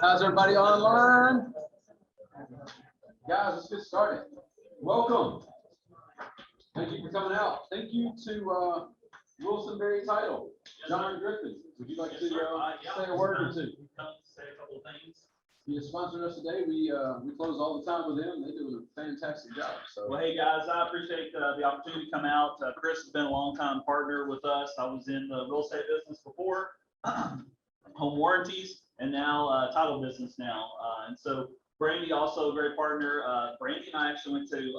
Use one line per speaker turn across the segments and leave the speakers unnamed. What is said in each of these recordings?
How's everybody online? Guys, let's get started. Welcome. Thank you for coming out. Thank you to Wilson Berry Title, John Griffin. Would you like to say a word or two?
Say a couple of things.
He is sponsoring us today. We close all the time with them. They do a fantastic job. So.
Well, hey guys, I appreciate the opportunity to come out. Chris has been a long-time partner with us. I was in the real estate business before, home warranties, and now title business now. And so Brandy also a great partner. Brandy and I actually went to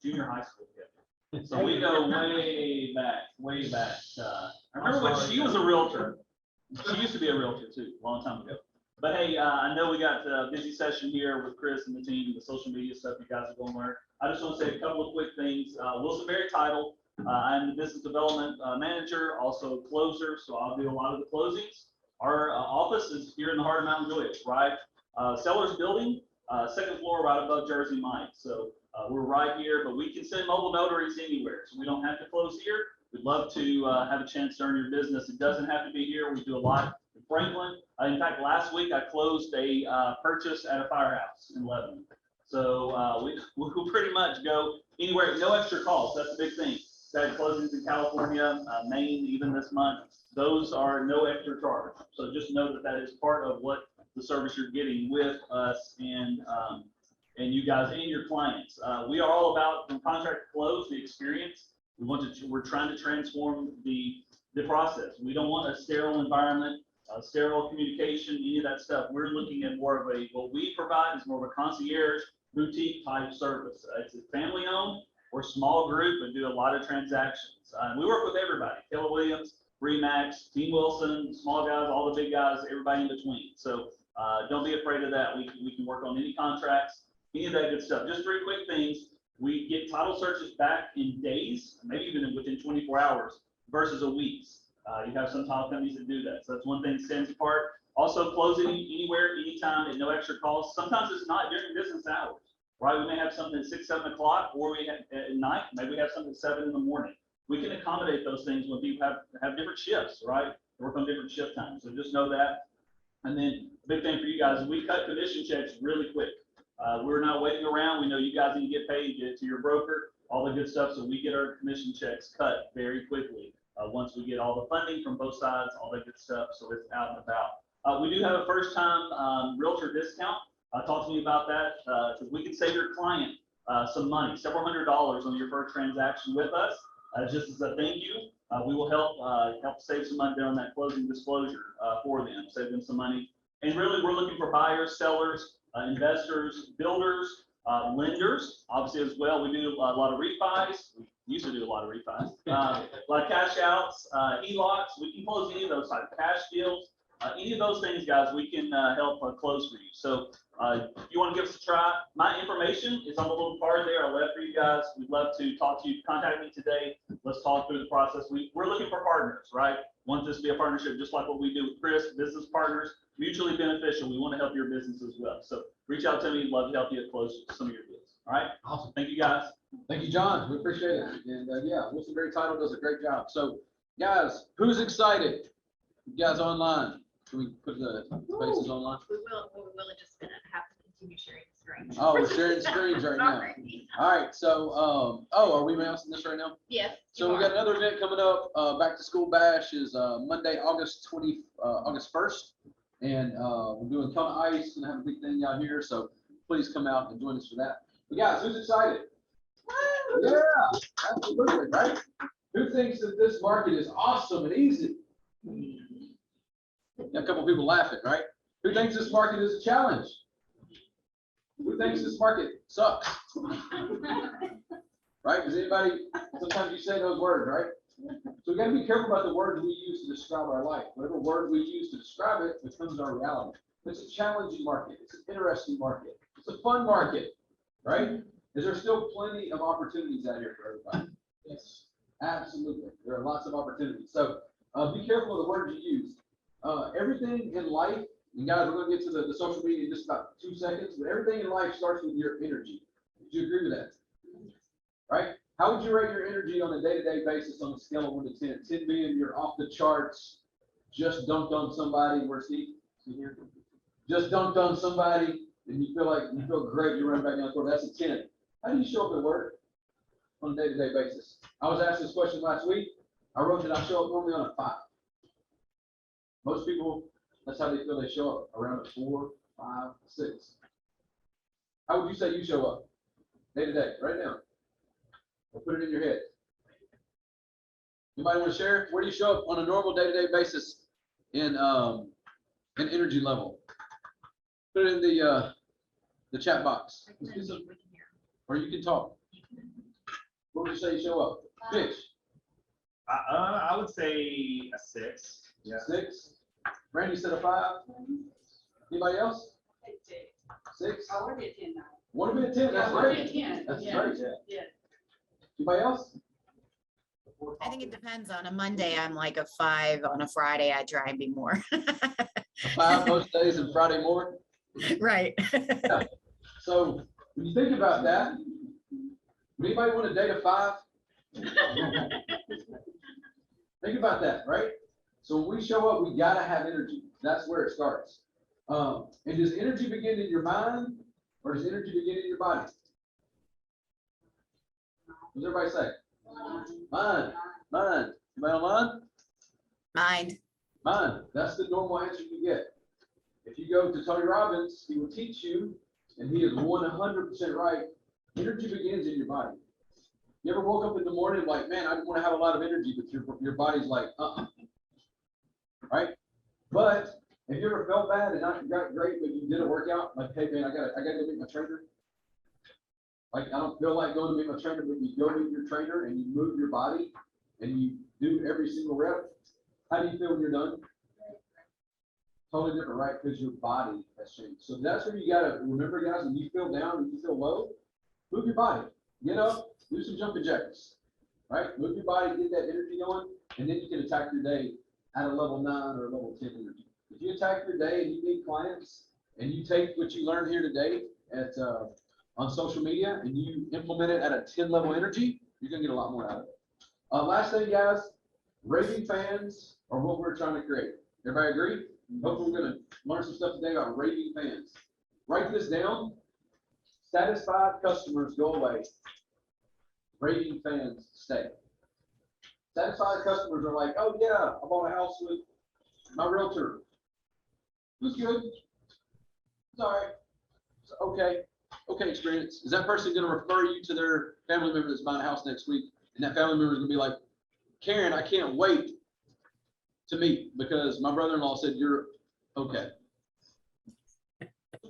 junior high school together. So we go way back, way back. I remember when she was a realtor. She used to be a realtor too, a long time ago. But hey, I know we got a busy session here with Chris and the team, the social media stuff you guys are going to learn. I just want to say a couple of quick things. Wilson Berry Title, I'm the business development manager, also a closer, so I'll do a lot of the closings. Our office is here in the heart of Mount Juliet, right? Sellers Building, second floor right above Jersey Mike. So we're right here, but we can send mobile notaries anywhere, so we don't have to close here. We'd love to have a chance to earn your business. It doesn't have to be here. We do a lot in Franklin. In fact, last week I closed a purchase at a firehouse in Lebanon. So we'll pretty much go anywhere, no extra cost. That's the big thing. Had closings in California, Maine, even this month. Those are no extra charge. So just know that that is part of what the service you're getting with us and you guys and your clients. We are all about from contract to close, the experience. We're trying to transform the process. We don't want a sterile environment, sterile communication, any of that stuff. We're looking at more of what we provide is more of a concierge boutique type service. It's a family owned or small group and do a lot of transactions. We work with everybody, Keller Williams, Remax, Team Wilson, small guys, all the big guys, everybody in between. So don't be afraid of that. We can work on any contracts, any of that good stuff. Just 3 quick things. We get title searches back in days, maybe even within 24 hours versus a week's. You have some title companies that do that. So that's one thing that stands apart. Also closing anywhere, anytime at no extra cost. Sometimes it's not during business hours, right? We may have something at 6, 7 o'clock, or we have at night, maybe we have something at 7 in the morning. We can accommodate those things when people have different shifts, right? They work on different shift times. So just know that. And then big thing for you guys, we cut commission checks really quick. We're not waiting around. We know you guys need to get paid, get it to your broker, all the good stuff. So we get our commission checks cut very quickly. Once we get all the funding from both sides, all that good stuff, so it's out and about. We do have a first-time realtor discount. Talk to me about that, because we can save your client some money, several $100s on your first transaction with us. Just as a thank you, we will help save some money there on that closing disclosure for them, save them some money. And really, we're looking for buyers, sellers, investors, builders, lenders, obviously as well. We do a lot of refis. We used to do a lot of refis. A lot of cash outs, HELOCs. We can close any of those type of cash deals. Any of those things, guys, we can help close for you. So if you want to give us a try, my information is on the little card there. I left for you guys. We'd love to talk to you. Contact me today. Let's talk through the process. We're looking for partners, right? Want this to be a partnership just like what we do with Chris, business partners, mutually beneficial. We want to help your business as well. So reach out to me. Love to help you close some of your deals. All right?
Awesome.
Thank you, guys.
Thank you, John. We appreciate it. And yeah, Wilson Berry Title does a great job. So guys, who's excited? You guys online? Can we put the faces online?
We will. We're really just gonna have to continue sharing the screen.
Oh, we're sharing screens right now. All right. So, are we announcing this right now?
Yes.
So we got another event coming up. Back to School Bash is Monday, August 1st, and we're doing a ton of ice and have a big thing out here. So please come out and join us for that. But guys, who's excited? Yeah, absolutely, right? Who thinks that this market is awesome and easy? Got a couple people laughing, right? Who thinks this market is a challenge? Who thinks this market sucks? Right? Does anybody, sometimes you say those words, right? So we got to be careful about the words we use to describe our life. Whatever word we use to describe it becomes our reality. It's a challenging market. It's an interesting market. It's a fun market, right? Is there still plenty of opportunities out here for everybody? Yes, absolutely. There are lots of opportunities. So be careful of the words you use. Everything in life, and guys, we're going to get to the social media in just about 2 seconds, but everything in life starts with your energy. Would you agree with that? Right? How would you rate your energy on a day-to-day basis on a scale of 1 to 10? 10 being you're off the charts, just dunked on somebody. Where's Steve? Is he here? just dunked on somebody and you feel great, you run back down the court, that's a 10. How do you show up at work on a day-to-day basis? I was asked this question last week. I wrote that I show up normally on a 5. Most people, that's how they feel they show up, around a 4, 5, 6. How would you say you show up day to day, right now? Or put it in your head. Anybody want to share? Where do you show up on a normal day-to-day basis in energy level? Put it in the chat box. Or you can talk. What would you say you show up? Mitch?
I would say a 6.
Yeah. 6. Randy said a 5. Anybody else? 6.
I want to be a 10 now.
Want to be a 10? That's
I want to
great.
be a 10.
That's
Yeah.
great.
Yeah.
Anybody else?
I think it depends. On a Monday, I'm like a 5. On a Friday, I try and be more.
A 5 most days and Friday more.
Right.
So when you think about that, would anybody want to date a 5? Think about that, right? So when we show up, we gotta have energy. That's where it starts. And does energy begin in your mind, or does energy begin in your body? What does everybody say? Mind. Mind. Anybody on mind?
Mind.
Mind. That's the normal answer you get. If you go to Tony Robbins, he will teach you, and he is 100% right. Energy begins in your body. You ever woke up in the morning like, man, I want to have a lot of energy, but your body's like, right? But have you ever felt bad and not got great, but you did a workout? Like, hey man, I gotta go meet my trainer. Like, I don't feel like going to meet my trainer, but you go meet your trainer and you move your body and you do every single rep. How do you feel when you're done? Totally different, right? Because your body has changed. So that's where you gotta remember, guys, when you feel down and you feel low, move your body. Get up, do some jumping jacks, right? Move your body, get that energy going, and then you can attack your day at a level 9 or a level 10 energy. If you attack your day and you meet clients and you take what you learned here today at on social media and you implement it at a 10 level energy, you're gonna get a lot more out of it. Last thing, guys, raving fans are what we're trying to create. Everybody agree? Hopefully we're gonna learn some stuff today about raving fans. Write this down. Satisfied customers go away. Raving fans stay. Satisfied customers are like, oh yeah, I bought a house with my realtor. It was good. It's all right. It's okay experience. Is that person going to refer you to their family member that's buying a house next week? And that family member is going to be like, Karen, I can't wait to meet because my brother-in-law said you're okay.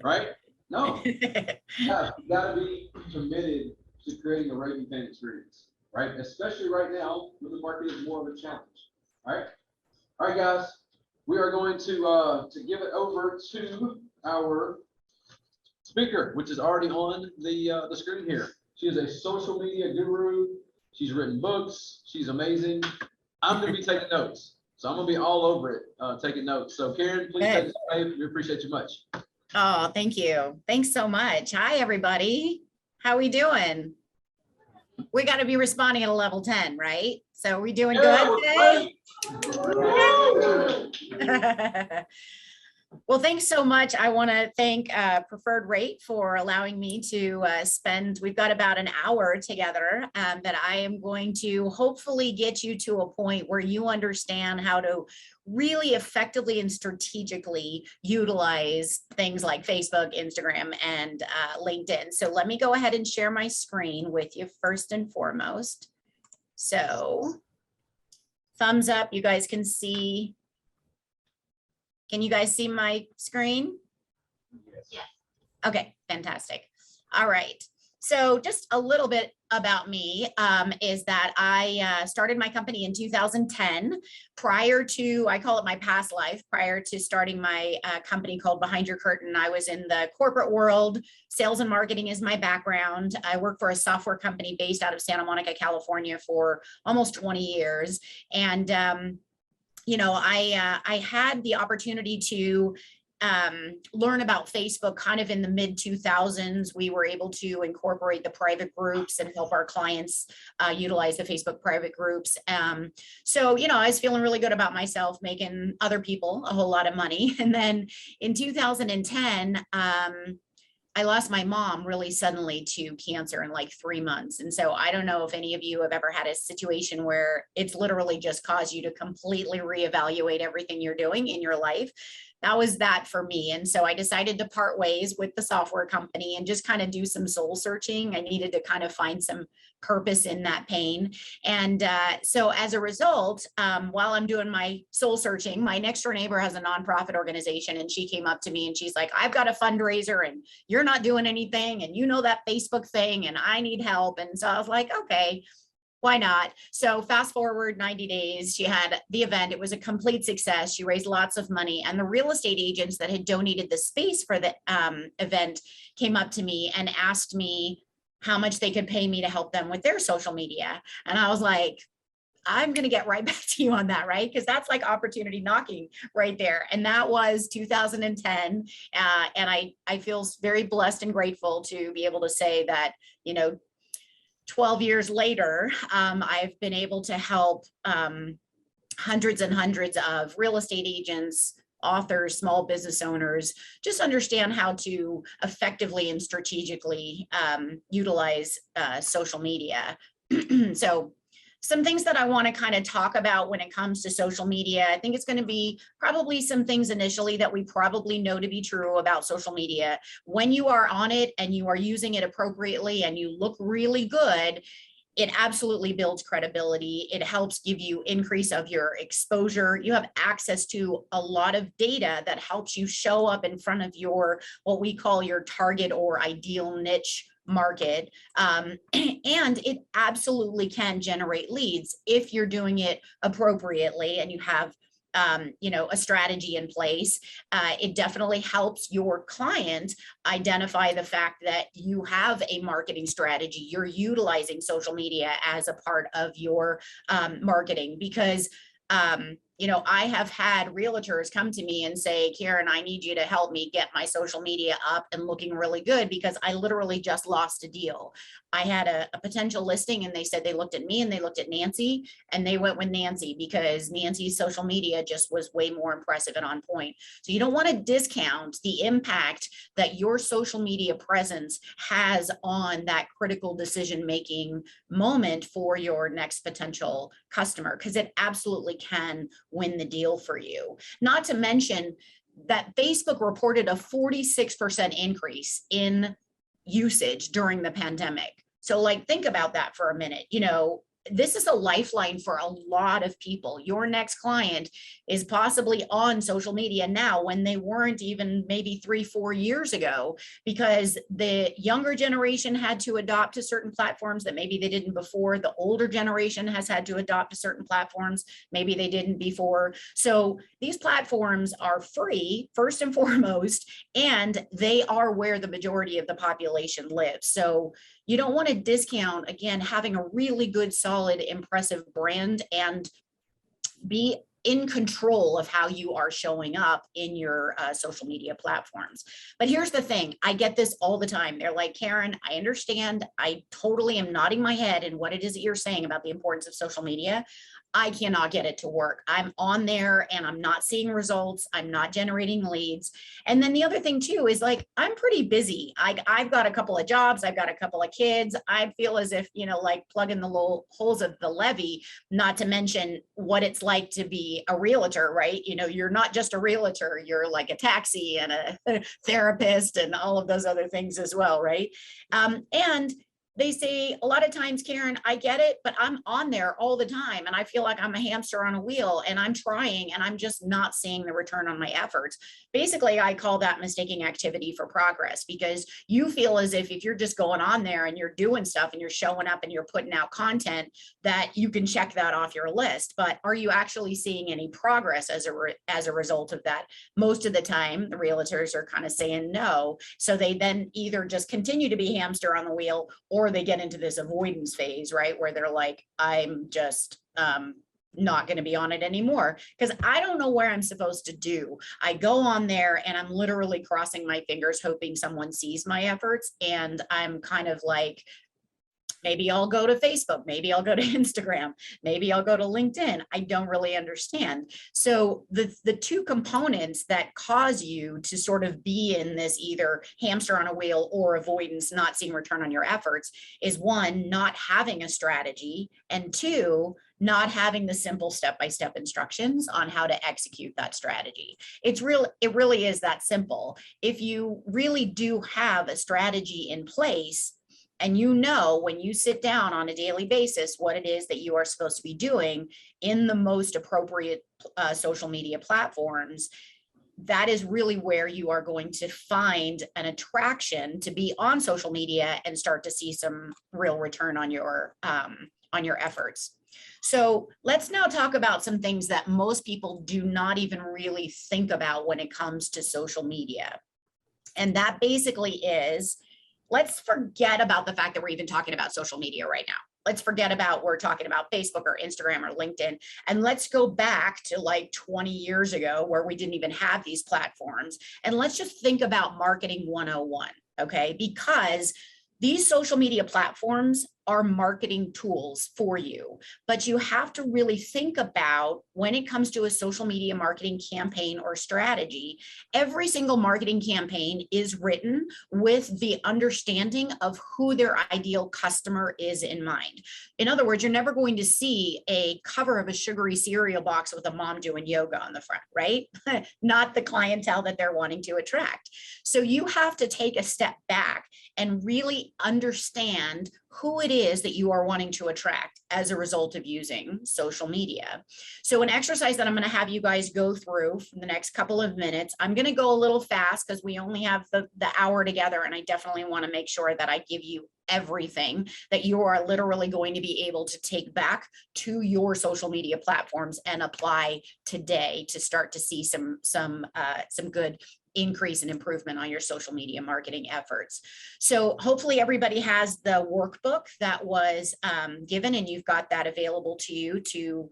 Right? No. Yeah, you got to be committed to creating a raving fan experience, right? Especially right now when the market is more of a challenge. All right, guys, we are going to give it over to our speaker, which is already on the screen here. She is a social media guru. She's written books. She's amazing. I'm going to be taking notes, so I'm going to be all over it taking notes. So Karen, please take us away. We appreciate you much.
Oh, thank you. Thanks so much. Hi, everybody. How we doing? We got to be responding at a level 10, right? So we doing good today? Well, thanks so much. I want to thank Preferred Rate for allowing me to we've got about an hour together that I am going to hopefully get you to a point where you understand how to really effectively and strategically utilize things like Facebook, Instagram, and LinkedIn. So let me go ahead and share my screen with you first and foremost. So thumbs up, you guys can see. Can you guys see my screen?
Yes.
Okay, fantastic. All right. So just a little bit about me is that I started my company in 2010 prior to, I call it my past life, prior to starting my company called Behind Your Curtain. I was in the corporate world. Sales and marketing is my background. I worked for a software company based out of Santa Monica, California for almost 20 years. And you know, I had the opportunity to learn about Facebook kind of in the mid 2000s. We were able to incorporate the private groups and help our clients utilize the Facebook private groups. So, you know, I was feeling really good about myself, making other people a whole lot of money. And then in 2010, I lost my mom really suddenly to cancer in like 3 months. And so I don't know if any of you have ever had a situation where it's literally just caused you to completely reevaluate everything you're doing in your life. That was that for me. And so I decided to part ways with the software company and just kind of do some soul searching. I needed to kind of find some purpose in that pain. And so as a result, while I'm doing my soul searching, my next door neighbor has a nonprofit organization, and she came up to me and she's like, I've got a fundraiser and you're not doing anything, and you know that Facebook thing, and I need help. And so I was like, okay, why not? So fast forward 90 days, she had the event. It was a complete success. She raised lots of money, and the real estate agents that had donated the space for the event came up to me and asked me how much they could pay me to help them with their social media. And I was like, I'm going to get right back to you on that, right? Because that's like opportunity knocking right there. And that was 2010. And I feel very blessed and grateful to be able to say that, you know, 12 years later, I've been able to help hundreds and hundreds of real estate agents, authors, small business owners, just understand how to effectively and strategically utilize social media. So some things that I want to kind of talk about when it comes to social media, I think it's going to be probably some things initially that we probably know to be true about social media. When you are on it and you are using it appropriately and you look really good, it absolutely builds credibility. It helps give you increase of your exposure. You have access to a lot of data that helps you show up in front of your, what we call your target or ideal niche market. And it absolutely can generate leads if you're doing it appropriately and you have you know, a strategy in place. It definitely helps your client identify the fact that you have a marketing strategy. You're utilizing social media as a part of your marketing, because you know, I have had realtors come to me and say, Karen, I need you to help me get my social media up and looking really good, because I literally just lost a deal. I had a potential listing, and they said they looked at me and they looked at Nancy, and they went with Nancy because Nancy's social media just was way more impressive and on point. So you don't want to discount the impact that your social media presence has on that critical decision-making moment for your next potential customer, because it absolutely can win the deal for you. Not to mention that Facebook reported a 46% increase in usage during the pandemic. So like, think about that for a minute. You know, this is a lifeline for a lot of people. Your next client is possibly on social media now when they weren't even maybe 3-4 years ago, because the younger generation had to adopt to certain platforms that maybe they didn't before. The older generation has had to adopt to certain platforms maybe they didn't before. So these platforms are free, first and foremost, and they are where the majority of the population lives. So you don't want to discount, again, having a really good, solid, impressive brand and be in control of how you are showing up in your social media platforms. But here's the thing, I get this all the time. They're like, Karen, I understand. I totally am nodding my head in what it is that you're saying about the importance of social media. I cannot get it to work. I'm on there and I'm not seeing results. I'm not generating leads. And then the other thing too is like, I'm pretty busy. I've got a couple of jobs. I've got a couple of kids. I feel as if, you know, like plugging the holes of the levee, not to mention what it's like to be a realtor, right? You know, you're not just a realtor, you're like a taxi and a therapist and all of those other things as well, right? And they say a lot of times, Karen, I get it, but I'm on there all the time and I feel like I'm a hamster on a wheel and I'm trying and I'm just not seeing the return on my efforts. Basically, I call that mistaking activity for progress, because you feel as if you're just going on there and you're doing stuff and you're showing up and you're putting out content, that you can check that off your list. But are you actually seeing any progress as a result of that? Most of the time, the realtors are kind of saying no. So they then either just continue to be hamster on the wheel, or they get into this avoidance phase, right? Where they're like, I'm just not going to be on it anymore because I don't know where I'm supposed to do. I go on there and I'm literally crossing my fingers, hoping someone sees my efforts. And I'm kind of like, maybe I'll go to Facebook, maybe I'll go to Instagram, maybe I'll go to LinkedIn. I don't really understand. So the two components that cause you to sort of be in this either hamster on a wheel or avoidance, not seeing return on your efforts, is one, not having a strategy, and two, not having the simple step-by-step instructions on how to execute that strategy. It really is that simple. If you really do have a strategy in place, and you know when you sit down on a daily basis what it is that you are supposed to be doing in the most appropriate social media platforms, that is really where you are going to find an attraction to be on social media and start to see some real return on your efforts. So let's now talk about some things that most people do not even really think about when it comes to social media. And that basically is, let's forget about the fact that we're even talking about social media right now. Let's forget about we're talking about Facebook or Instagram or LinkedIn. And let's go back to like 20 years ago where we didn't even have these platforms. And let's just think about marketing 101, okay? Because these social media platforms are marketing tools for you, but you have to really think about when it comes to a social media marketing campaign or strategy, every single marketing campaign is written with the understanding of who their ideal customer is in mind. In other words, you're never going to see a cover of a sugary cereal box with a mom doing yoga on the front, right? Not the clientele that they're wanting to attract. So you have to take a step back and really understand who it is that you are wanting to attract as a result of using social media. So an exercise that I'm going to have you guys go through for the next couple of minutes, I'm going to go a little fast because we only have the hour together, and I definitely want to make sure that I give you everything that you are literally going to be able to take back to your social media platforms and apply today to start to see some good increase and improvement on your social media marketing efforts. So hopefully everybody has the workbook that was given, and you've got that available to you to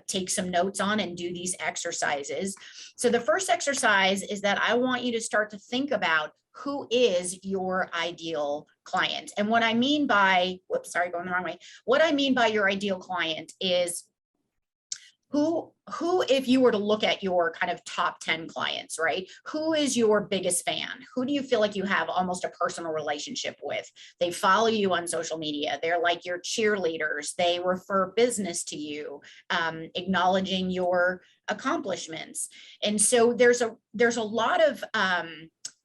take some notes on and do these exercises. So the first exercise is that I want you to start to think about who is your ideal client. And what I mean by, whoops, sorry, going the wrong way. What I mean by your ideal client is who, if you were to look at your kind of top 10 clients, right? Who is your biggest fan? Who do you feel like you have almost a personal relationship with? They follow you on social media. They're like your cheerleaders. They refer business to you, acknowledging your accomplishments. And so there's a lot of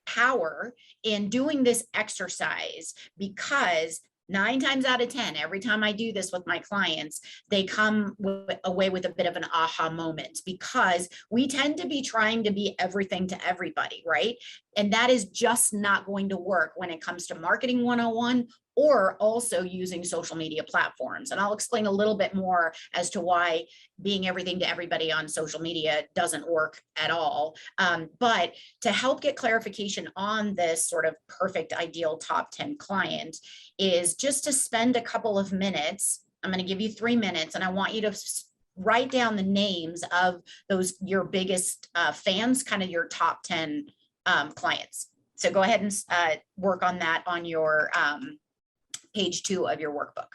power in doing this exercise, because 9 times out of 10, every time I do this with my clients, they come away with a bit of an aha moment, because we tend to be trying to be everything to everybody, right? And that is just not going to work when it comes to marketing 101 or also using social media platforms. And I'll explain a little bit more as to why being everything to everybody on social media doesn't work at all. But to help get clarification on this sort of perfect ideal top 10 client is just to spend a couple of minutes. I'm going to give you 3 minutes, and I want you to write down the names of those, your biggest fans, kind of your top 10 clients. So go ahead and work on that on your page 2 of your workbook.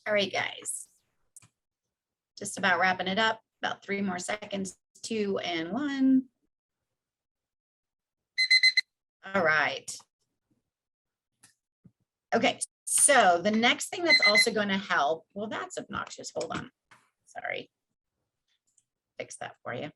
All right, guys. Just about wrapping it up, about 3 more seconds, 2 and 1. All right. Okay, so the next thing that's also going to help, well, that's obnoxious. Hold on. Sorry. Fix that for you.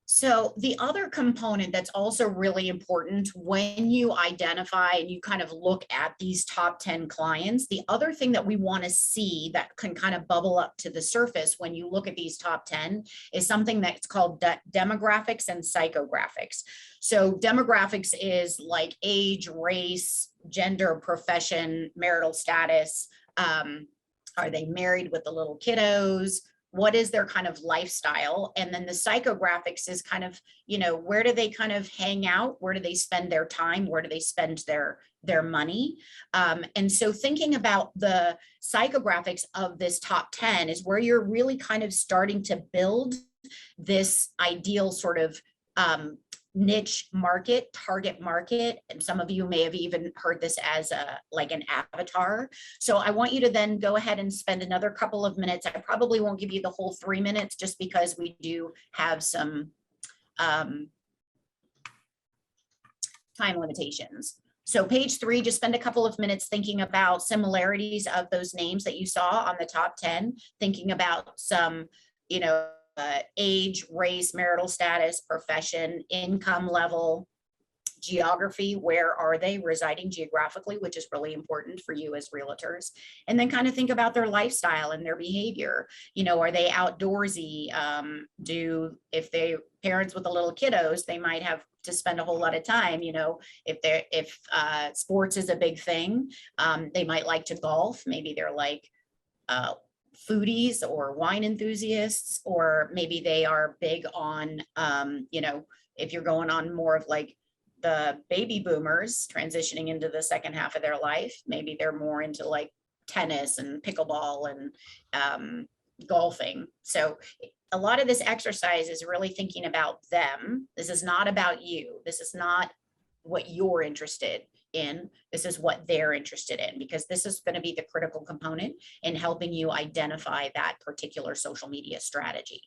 So the other component that's also really important when you identify and you kind of look at these top 10 clients, the other thing that we want to see that can kind of bubble up to the surface when you look at these top 10 is something that's called demographics and psychographics. So demographics is like age, race, gender, profession, marital status. Are they married with the little kiddos? What is their kind of lifestyle? And then the psychographics is kind of, you know, where do they kind of hang out? Where do they spend their time? Where do they spend their money? And so thinking about the psychographics of this top 10 is where you're really kind of starting to build this ideal sort of niche market, target market. And some of you may have even heard this as like an avatar. So I want you to then go ahead and spend another couple of minutes. I probably won't give you the whole 3 minutes just because we do have some time limitations. So page 3, just spend a couple of minutes thinking about similarities of those names that you saw on the top 10, thinking about some, you know, age, race, marital status, profession, income level, geography, where are they residing geographically, which is really important for you as realtors. And then kind of think about their lifestyle and their behavior. You know, are they outdoorsy? If they parents with the little kiddos, they might have to spend a whole lot of time, you know, if sports is a big thing, they might like to golf. Maybe they're like foodies or wine enthusiasts, or maybe they are big on, you know, if you're going on more of like the baby boomers transitioning into the second half of their life, maybe they're more into like tennis and pickleball and golfing. So a lot of this exercise is really thinking about them. This is not about you. This is not what you're interested in. This is what they're interested in, because this is going to be the critical component in helping you identify that particular social media strategy.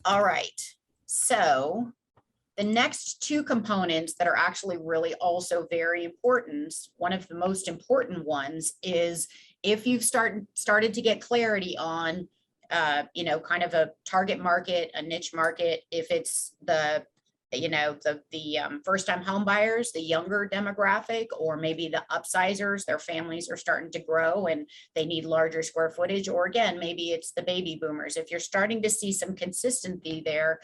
All right, so the next 2 components that are actually really also very important, one of the most important ones is if you've started to get clarity on, you know, kind of a target market, a niche market, if it's the, you know, the first-time home buyers, the younger demographic, or maybe the upsizers, their families are starting to grow and they need larger square footage, or again, maybe it's the baby boomers. If you're starting to see some consistency there,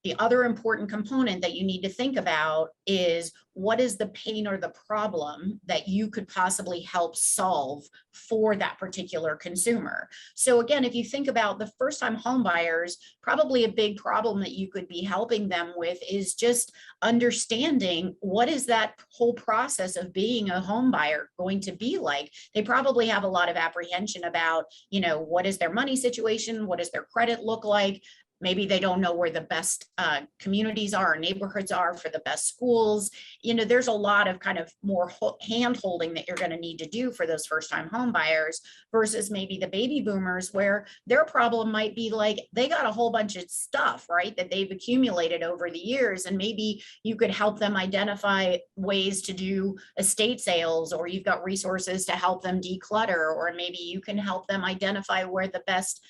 the other important component that you need to think about is what is the pain or the problem that you could possibly help solve for that particular consumer. So again, if you think about the first-time home buyers, probably a big problem that you could be helping them with is just understanding what is that whole process of being a home buyer going to be like. They probably have a lot of apprehension about, you know, what is their money situation? What does their credit look like? maybe they don't know where the best communities are, neighborhoods are for the best schools. You know, there's a lot of kind of more hand holding that you're going to need to do for those first time home buyers versus maybe the baby boomers, where their problem might be like they got a whole bunch of stuff, right, that they've accumulated over the years. And maybe you could help them identify ways to do estate sales, or you've got resources to help them declutter, or maybe you can help them identify where the best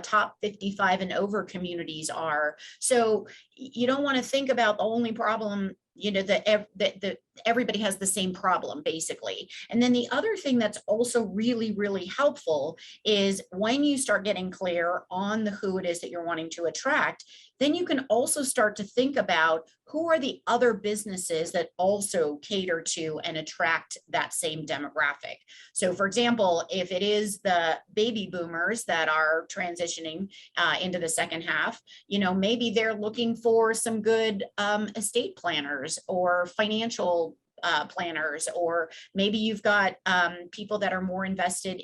top 55 and over communities are. So you don't want to think about the only problem, you know, that everybody has the same problem basically. And then the other thing that's also really, really helpful is when you start getting clear on who it is that you're wanting to attract, then you can also start to think about who are the other businesses that also cater to and attract that same demographic. So for example, if it is the baby boomers that are transitioning into the second half, you know, maybe they're looking for some good estate planners or financial planners, or maybe you've got people that are more interested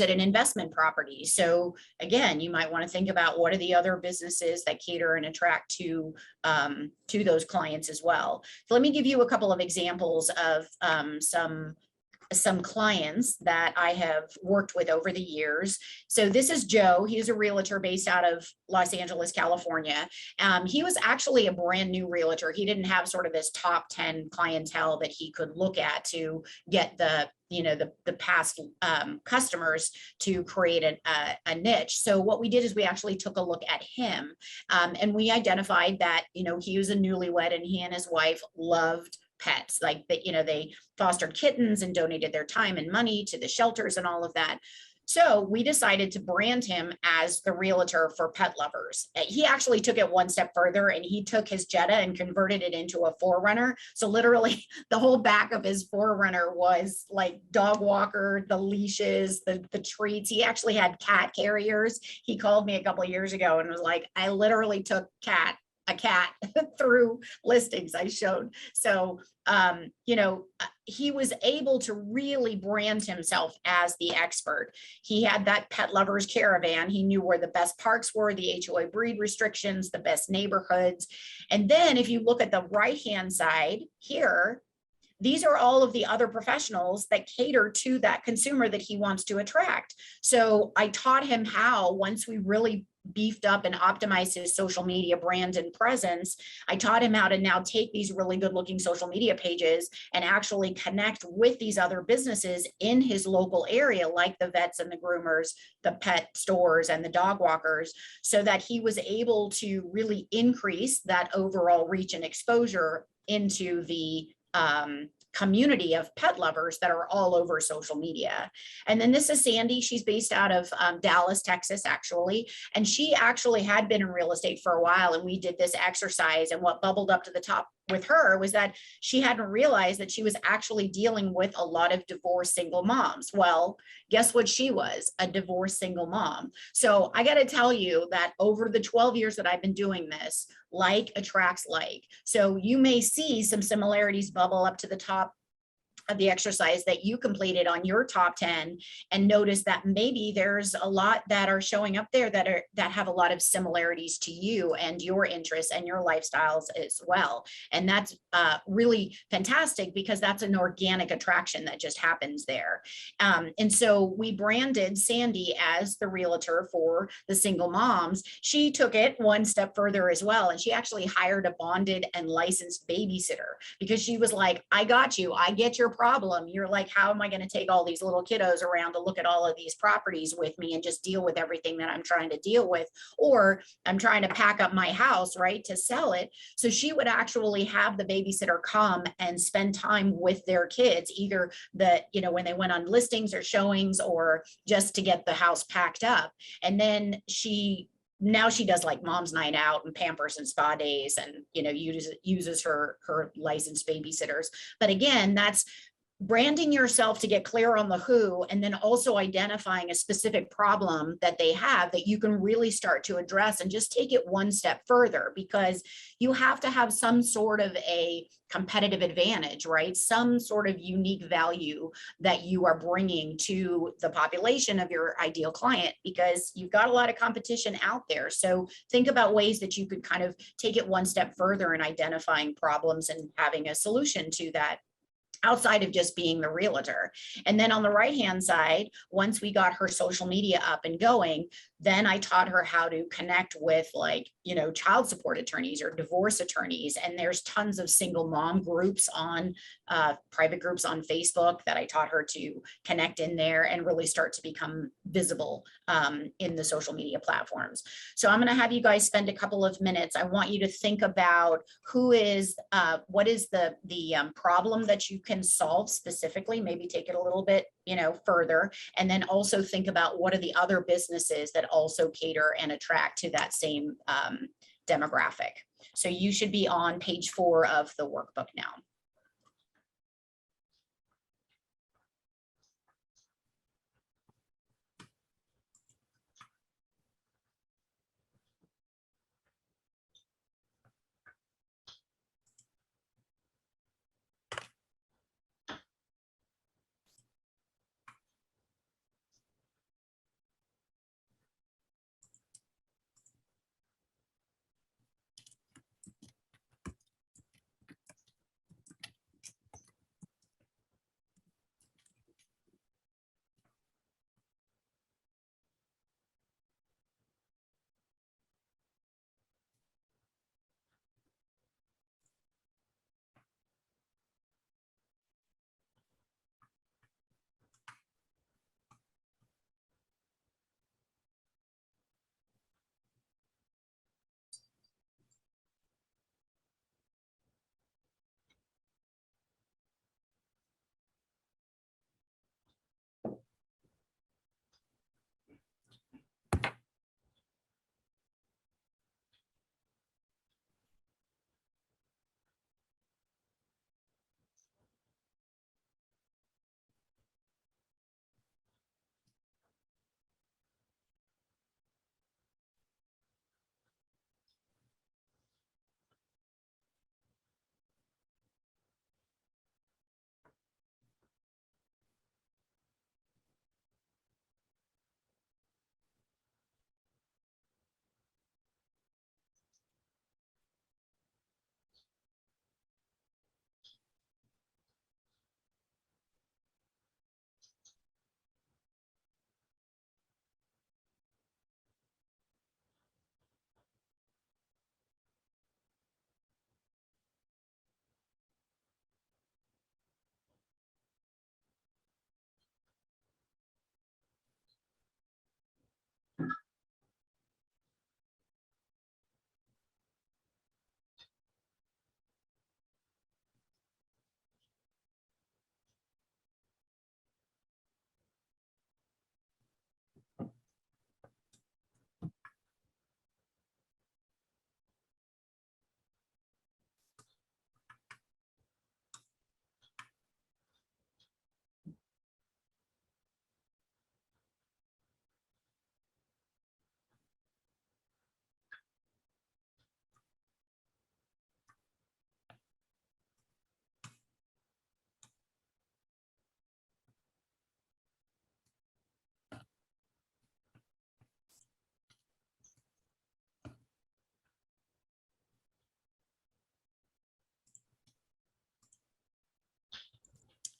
in investment properties. So again, you might want to think about what are the other businesses that cater and attract to those clients as well. So let me give you a couple of examples of some clients that I have worked with over the years. So this is Joe. He's a realtor based out of Los Angeles, California. He was actually a brand new realtor. He didn't have sort of this top 10 clientele that he could look at to get the past customers to create a niche. So what we did is we actually took a look at him, and we identified that, you know, he was a newlywed and he and his wife loved pets, like that, you know, they fostered kittens and donated their time and money to the shelters and all of that. So we decided to brand him as the realtor for pet lovers. He actually took it one step further, and he took his Jetta and converted it into a 4Runner. So literally the whole back of his 4Runner was like dog walker, the leashes, the treats. He actually had cat carriers. He called me a couple of years ago and was like, I literally took a cat through listings I showed. So, you know, he was able to really brand himself as the expert. He had that pet lovers caravan. He knew where the best parks were, the HOA breed restrictions, the best neighborhoods. And then if you look at the right-hand side here, these are all of the other professionals that cater to that consumer that he wants to attract. So I taught him how, once we really beefed up and optimized his social media brand and presence, I taught him how to now take these really good looking social media pages and actually connect with these other businesses in his local area, like the vets and the groomers, the pet stores and the dog walkers, so that he was able to really increase that overall reach and exposure into the community of pet lovers that are all over social media. And then this is Sandy. She's based out of Dallas, Texas, actually. And she actually had been in real estate for a while. And we did this exercise. And what bubbled up to the top with her was that she hadn't realized that she was actually dealing with a lot of divorced single moms. Well, guess what? She was a divorced single mom. So I got to tell you that over the 12 years that I've been doing this, like attracts like. So you may see some similarities bubble up to the top of the exercise that you completed on your top 10, and notice that maybe there's a lot that are showing up there that have a lot of similarities to you and your interests and your lifestyles as well. And that's really fantastic, because that's an organic attraction that just happens there. And so we branded Sandy as the realtor for the single moms. She took it one step further as well, and she actually hired a bonded and licensed babysitter, because she was like, I got you, I get your problem. You're like, how am I going to take all these little kiddos around to look at all of these properties with me and just deal with everything that I'm trying to deal with? Or I'm trying to pack up my house, right, to sell it. So she would actually have the babysitter come and spend time with their kids, either when they went on listings or showings, or just to get the house packed up. And then now she does like mom's night out and Pampers and spa days, and uses her licensed babysitters. But again, that's branding yourself to get clear on the who, and then also identifying a specific problem that they have that you can really start to address, and just take it one step further, because you have to have some sort of a competitive advantage, right? Some sort of unique value that you are bringing to the population of your ideal client, because you've got a lot of competition out there. So think about ways that you could kind of take it one step further in identifying problems and having a solution to that, outside of just being the realtor. And then on the right-hand side, once we got her social media up and going, then I taught her how to connect with, like, you know, child support attorneys or divorce attorneys. And there's tons of single mom groups on private groups on Facebook that I taught her to connect in there and really start to become visible in the social media platforms. So I'm going to have you guys spend a couple of minutes. I want you to think about what is the problem that you can solve specifically, maybe take it a little bit, you know, further, and then also think about what are the other businesses that also cater and attract to that same demographic. So you should be on page 4 of the workbook now.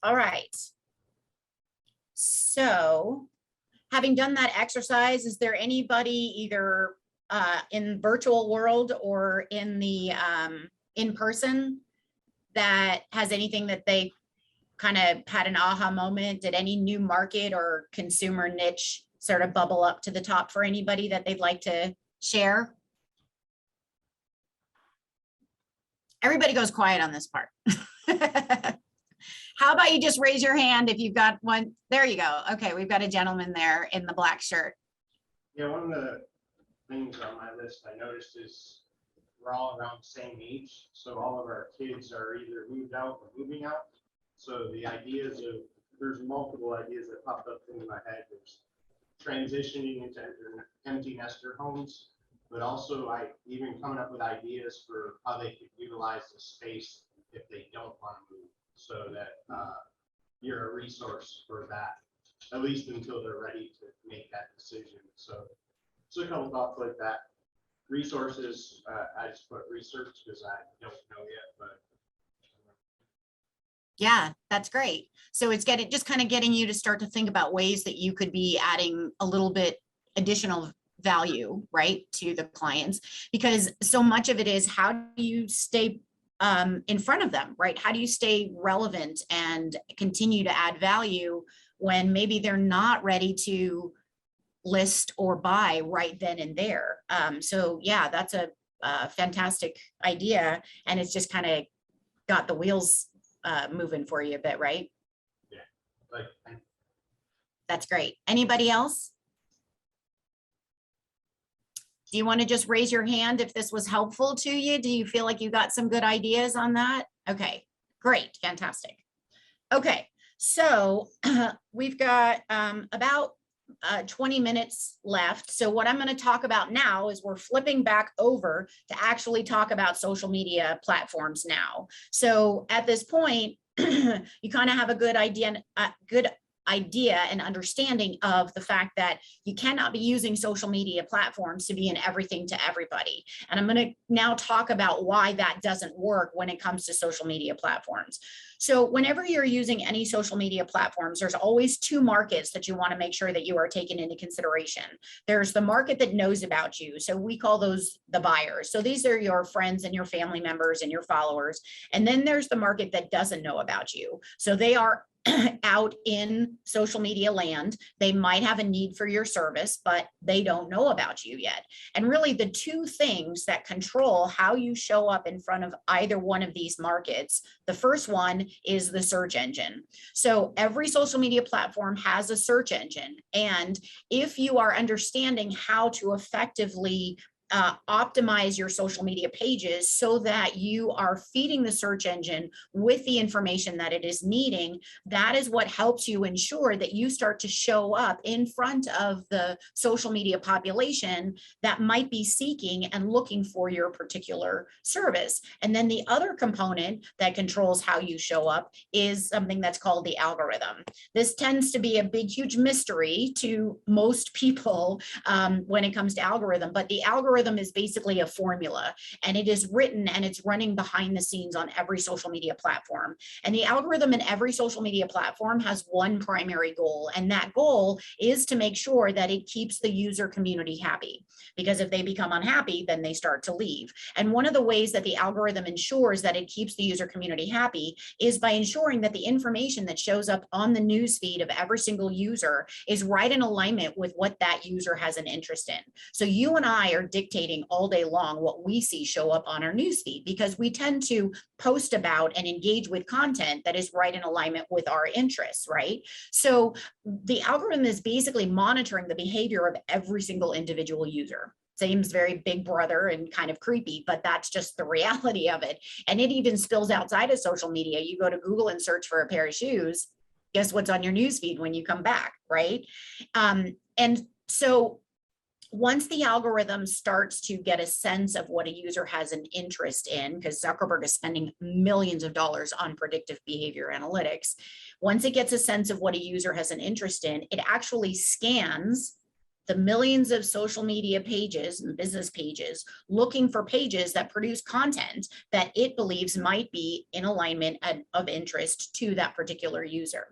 All right. So having done that exercise, is there anybody either in virtual world or in the in person that has anything that they kind of had an aha moment? Did any new market or consumer niche sort of bubble up to the top for anybody that they'd like to share? Everybody goes quiet on this part. How about you just raise your hand if you've got one? There you go. Okay, we've got a gentleman there in the black shirt.
Yeah, one of the things on my list I noticed is we're all around the same age. So all of our kids are either moved out or moving out. So the ideas of, there's multiple ideas that popped up into my head. There's transitioning into empty nester homes, but also even coming up with ideas for how they could utilize the space if they don't want to move, so that you're a resource for that, at least until they're ready to make that decision. So a couple thoughts like that. Resources, I just put research because I don't know yet, but
Yeah, that's great. So it's just kind of getting you to start to think about ways that you could be adding a little bit additional value, right, to the clients, because so much of it is how do you stay in front of them, right? How do you stay relevant and continue to add value when maybe they're not ready to list or buy right then and there? So yeah, that's a fantastic idea, and it's just kind of got the wheels moving for you a bit, right?
like,
That's great. Anybody else? Do you want to just raise your hand if this was helpful to you? Do you feel like you got some good ideas on that? Okay, great, fantastic. Okay, so we've got about 20 minutes left. So what I'm going to talk about now is we're flipping back over to actually talk about social media platforms now. So at this point, you kind of have a good idea and understanding of the fact that you cannot be using social media platforms to be in everything to everybody. And I'm going to now talk about why that doesn't work when it comes to social media platforms. So whenever you're using any social media platforms, there's always two markets that you want to make sure that you are taking into consideration. There's the market that knows about you. So we call those the buyers. So these are your friends and your family members and your followers. And then there's the market that doesn't know about you. So they are out in social media land. They might have a need for your service, but they don't know about you yet. And really the two things that control how you show up in front of either one of these markets, the first one is the search engine. So every social media platform has a search engine. And if you are understanding how to effectively optimize your social media pages so that you are feeding the search engine with the information that it is needing, that is what helps you ensure that you start to show up in front of the social media population that might be seeking and looking for your particular service. And then the other component that controls how you show up is something that's called the algorithm. This tends to be a big, huge mystery to most people when it comes to algorithm, but the algorithm is basically a formula, and it is written and it's running behind the scenes on every social media platform. And the algorithm in every social media platform has one primary goal, and that goal is to make sure that it keeps the user community happy. Because if they become unhappy, then they start to leave. And one of the ways that the algorithm ensures that it keeps the user community happy is by ensuring that the information that shows up on the newsfeed of every single user is right in alignment with what that user has an interest in. So you and I are dictating all day long what we see show up on our newsfeed, because we tend to post about and engage with content that is right in alignment with our interests, right? So the algorithm is basically monitoring the behavior of every single individual user. Seems very big brother and kind of creepy, but that's just the reality of it. And it even spills outside of social media. You go to Google and search for a pair of shoes, guess what's on your newsfeed when you come back, right? And so once the algorithm starts to get a sense of what a user has an interest in, because Zuckerberg is spending millions of dollars on predictive behavior analytics, once it gets a sense of what a user has an interest in, it actually scans the millions of social media pages and business pages, looking for pages that produce content that it believes might be in alignment and of interest to that particular user.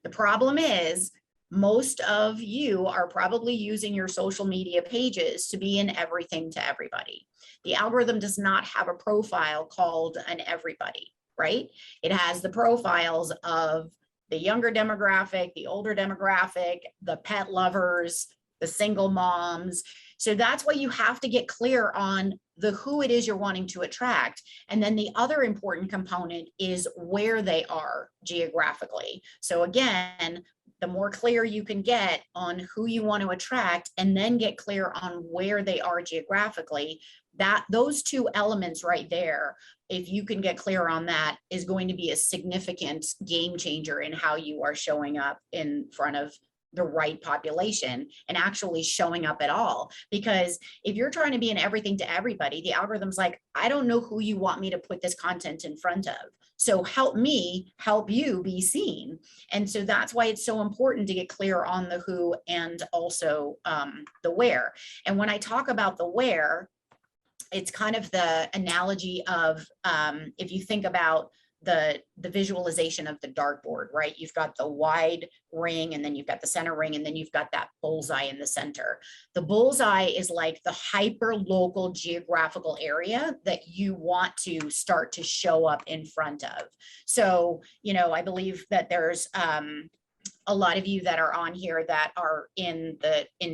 The problem is, most of you are probably using your social media pages to be in everything to everybody. The algorithm does not have a profile called an everybody, right? It has the profiles of the younger demographic, the older demographic, the pet lovers, the single moms. So that's why you have to get clear on the who it is you're wanting to attract. And then the other important component is where they are geographically. So again, the more clear you can get on who you want to attract, and then get clear on where they are geographically, that those two elements right there, if you can get clear on that, is going to be a significant game changer in how you are showing up in front of the right population and actually showing up at all. Because if you're trying to be in everything to everybody, the algorithm's like, I don't know who you want me to put this content in front of. So help me help you be seen. And so that's why it's so important to get clear on the who and also the where. And when I talk about the where, it's kind of the analogy of if you think about the visualization of the dartboard, right? You've got the wide ring, and then you've got the center ring, and then you've got that bullseye in the center. The bullseye is like the hyper local geographical area that you want to start to show up in front of. So, you know, I believe that there's a lot of you that are on here that are in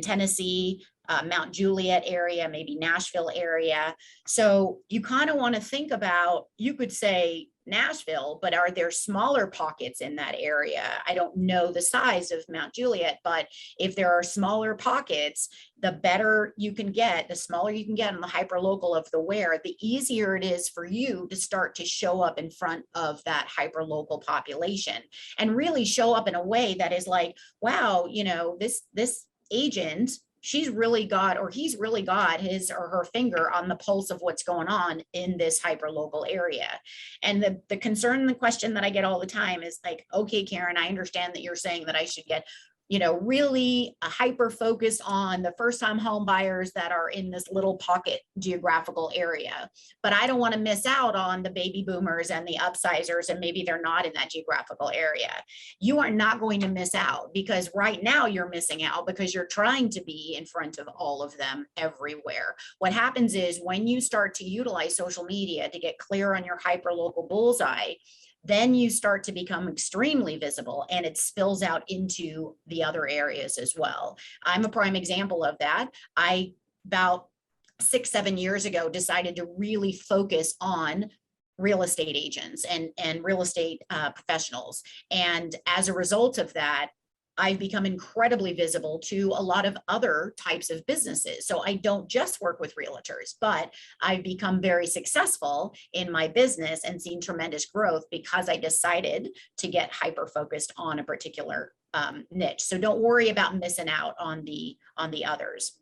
Tennessee, Mount Juliet area, maybe Nashville area. So you kind of want to think about, you could say Nashville, but are there smaller pockets in that area? I don't know the size of Mount Juliet, but if there are smaller pockets, the better you can get, the smaller you can get on the hyper local of the where, the easier it is for you to start to show up in front of that hyper local population and really show up in a way that is like, wow, you know, this agent, she's really got, or he's really got his or her finger on the pulse of what's going on in this hyper local area. And the concern and the question that I get all the time is like, okay, Karen, I understand that you're saying that I should get, you know, really a hyper focus on the first time home buyers that are in this little pocket geographical area. But I don't want to miss out on the baby boomers and the upsizers, and maybe they're not in that geographical area. You are not going to miss out, because right now you're missing out because you're trying to be in front of all of them everywhere. What happens is when you start to utilize social media to get clear on your hyper local bullseye, then you start to become extremely visible, and it spills out into the other areas as well. I'm a prime example of that. I, about 6-7 years ago, decided to really focus on real estate agents and real estate professionals. And as a result of that, I've become incredibly visible to a lot of other types of businesses. So I don't just work with realtors, but I've become very successful in my business and seen tremendous growth because I decided to get hyper focused on a particular niche. So don't worry about missing out on the others.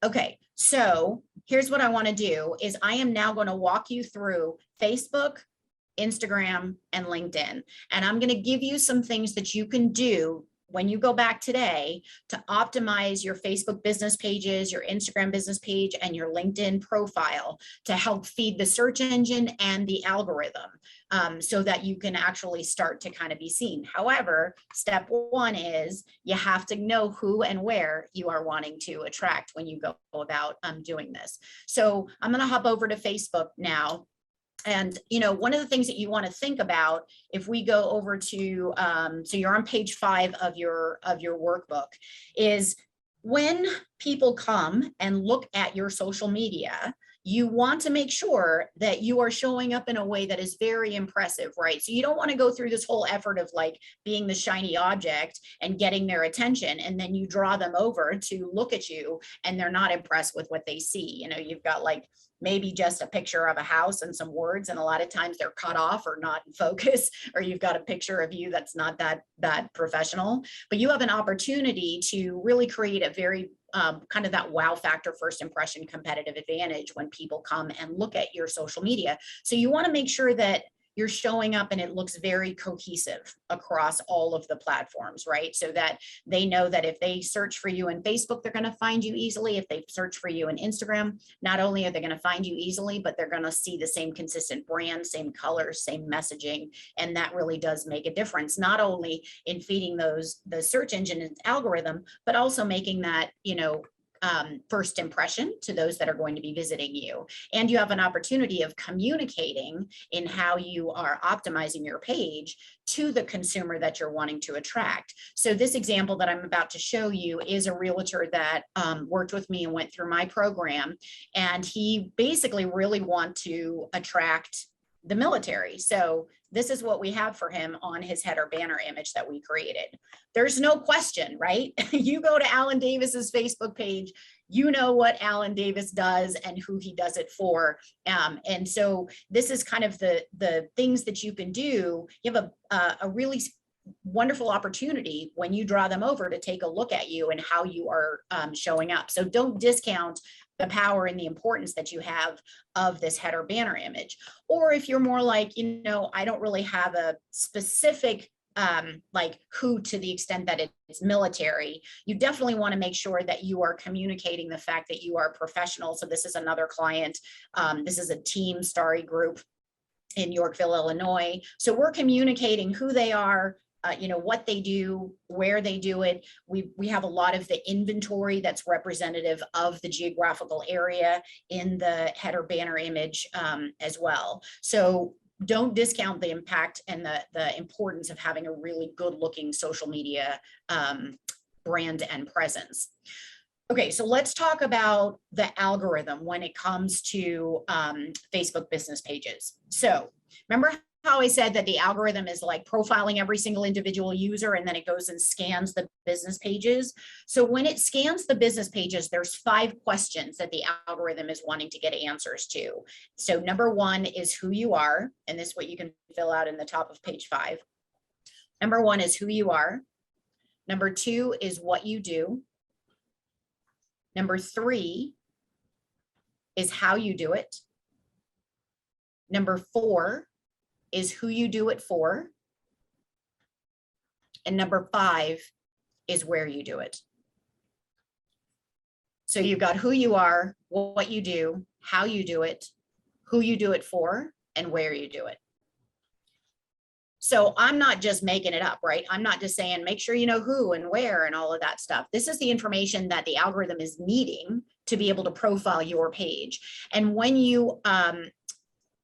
Okay, so here's what I want to do is I am now going to walk you through Facebook, Instagram, and LinkedIn. And I'm going to give you some things that you can do when you go back today to optimize your Facebook business pages, your Instagram business page, and your LinkedIn profile to help feed the search engine and the algorithm so that you can actually start to kind of be seen. However, step one is you have to know who and where you are wanting to attract when you go about doing this. So I'm going to hop over to Facebook now. And, you know, one of the things that you want to think about, if we go over to, so you're on page 5 of your workbook, is when people come and look at your social media, you want to make sure that you are showing up in a way that is very impressive, right? So you don't want to go through this whole effort of like being the shiny object and getting their attention, and then you draw them over to look at you and they're not impressed with what they see. You know, you've got like maybe just a picture of a house and some words, and a lot of times they're cut off or not in focus, or you've got a picture of you that's not that professional. But you have an opportunity to really create a very kind of that wow factor, first impression competitive advantage when people come and look at your social media. So you want to make sure that you're showing up and it looks very cohesive across all of the platforms, right? So that they know that if they search for you in Facebook, they're going to find you easily. If they search for you in Instagram, not only are they going to find you easily, but they're going to see the same consistent brand, same colors, same messaging. And that really does make a difference, not only in feeding the search engine algorithm, but also making that, you know, first impression to those that are going to be visiting you. And you have an opportunity of communicating in how you are optimizing your page to the consumer that you're wanting to attract. So this example that I'm about to show you is a realtor that worked with me and went through my program. And he basically really want to attract the military. So this is what we have for him on his header banner image that we created. There's no question, right? You go to Alan Davis's Facebook page, you know what Alan Davis does and who he does it for. And so this is kind of the things that you can do. You have a really wonderful opportunity when you draw them over to take a look at you and how you are showing up. So don't discount the power and the importance that you have of this header banner image. Or if you're more like, you know, I don't really have a specific like who to the extent that it's military, you definitely want to make sure that you are communicating the fact that you are professional. So this is another client. This is a team Starry group in Yorkville, Illinois. So we're communicating who they are, you know, what they do, where they do it. We have a lot of the inventory that's representative of the geographical area in the header banner image as well. So don't discount the impact and the importance of having a really good looking social media brand and presence. Okay, so let's talk about the algorithm when it comes to Facebook business pages. So remember how I said that the algorithm is like profiling every single individual user and then it goes and scans the business pages. So when it scans the business pages, there's 5 questions that the algorithm is wanting to get answers to. So number 1 is who you are, and this is what you can fill out in the top of page 5. Number 1 is who you are. Number 2 is what you do. Number 3 is how you do it. Number 4 is who you do it for. And number 5 is where you do it. So you've got who you are, what you do, how you do it, who you do it for, and where you do it. So I'm not just making it up, right? I'm not just saying, make sure you know who and where and all of that stuff. This is the information that the algorithm is needing to be able to profile your page. And when you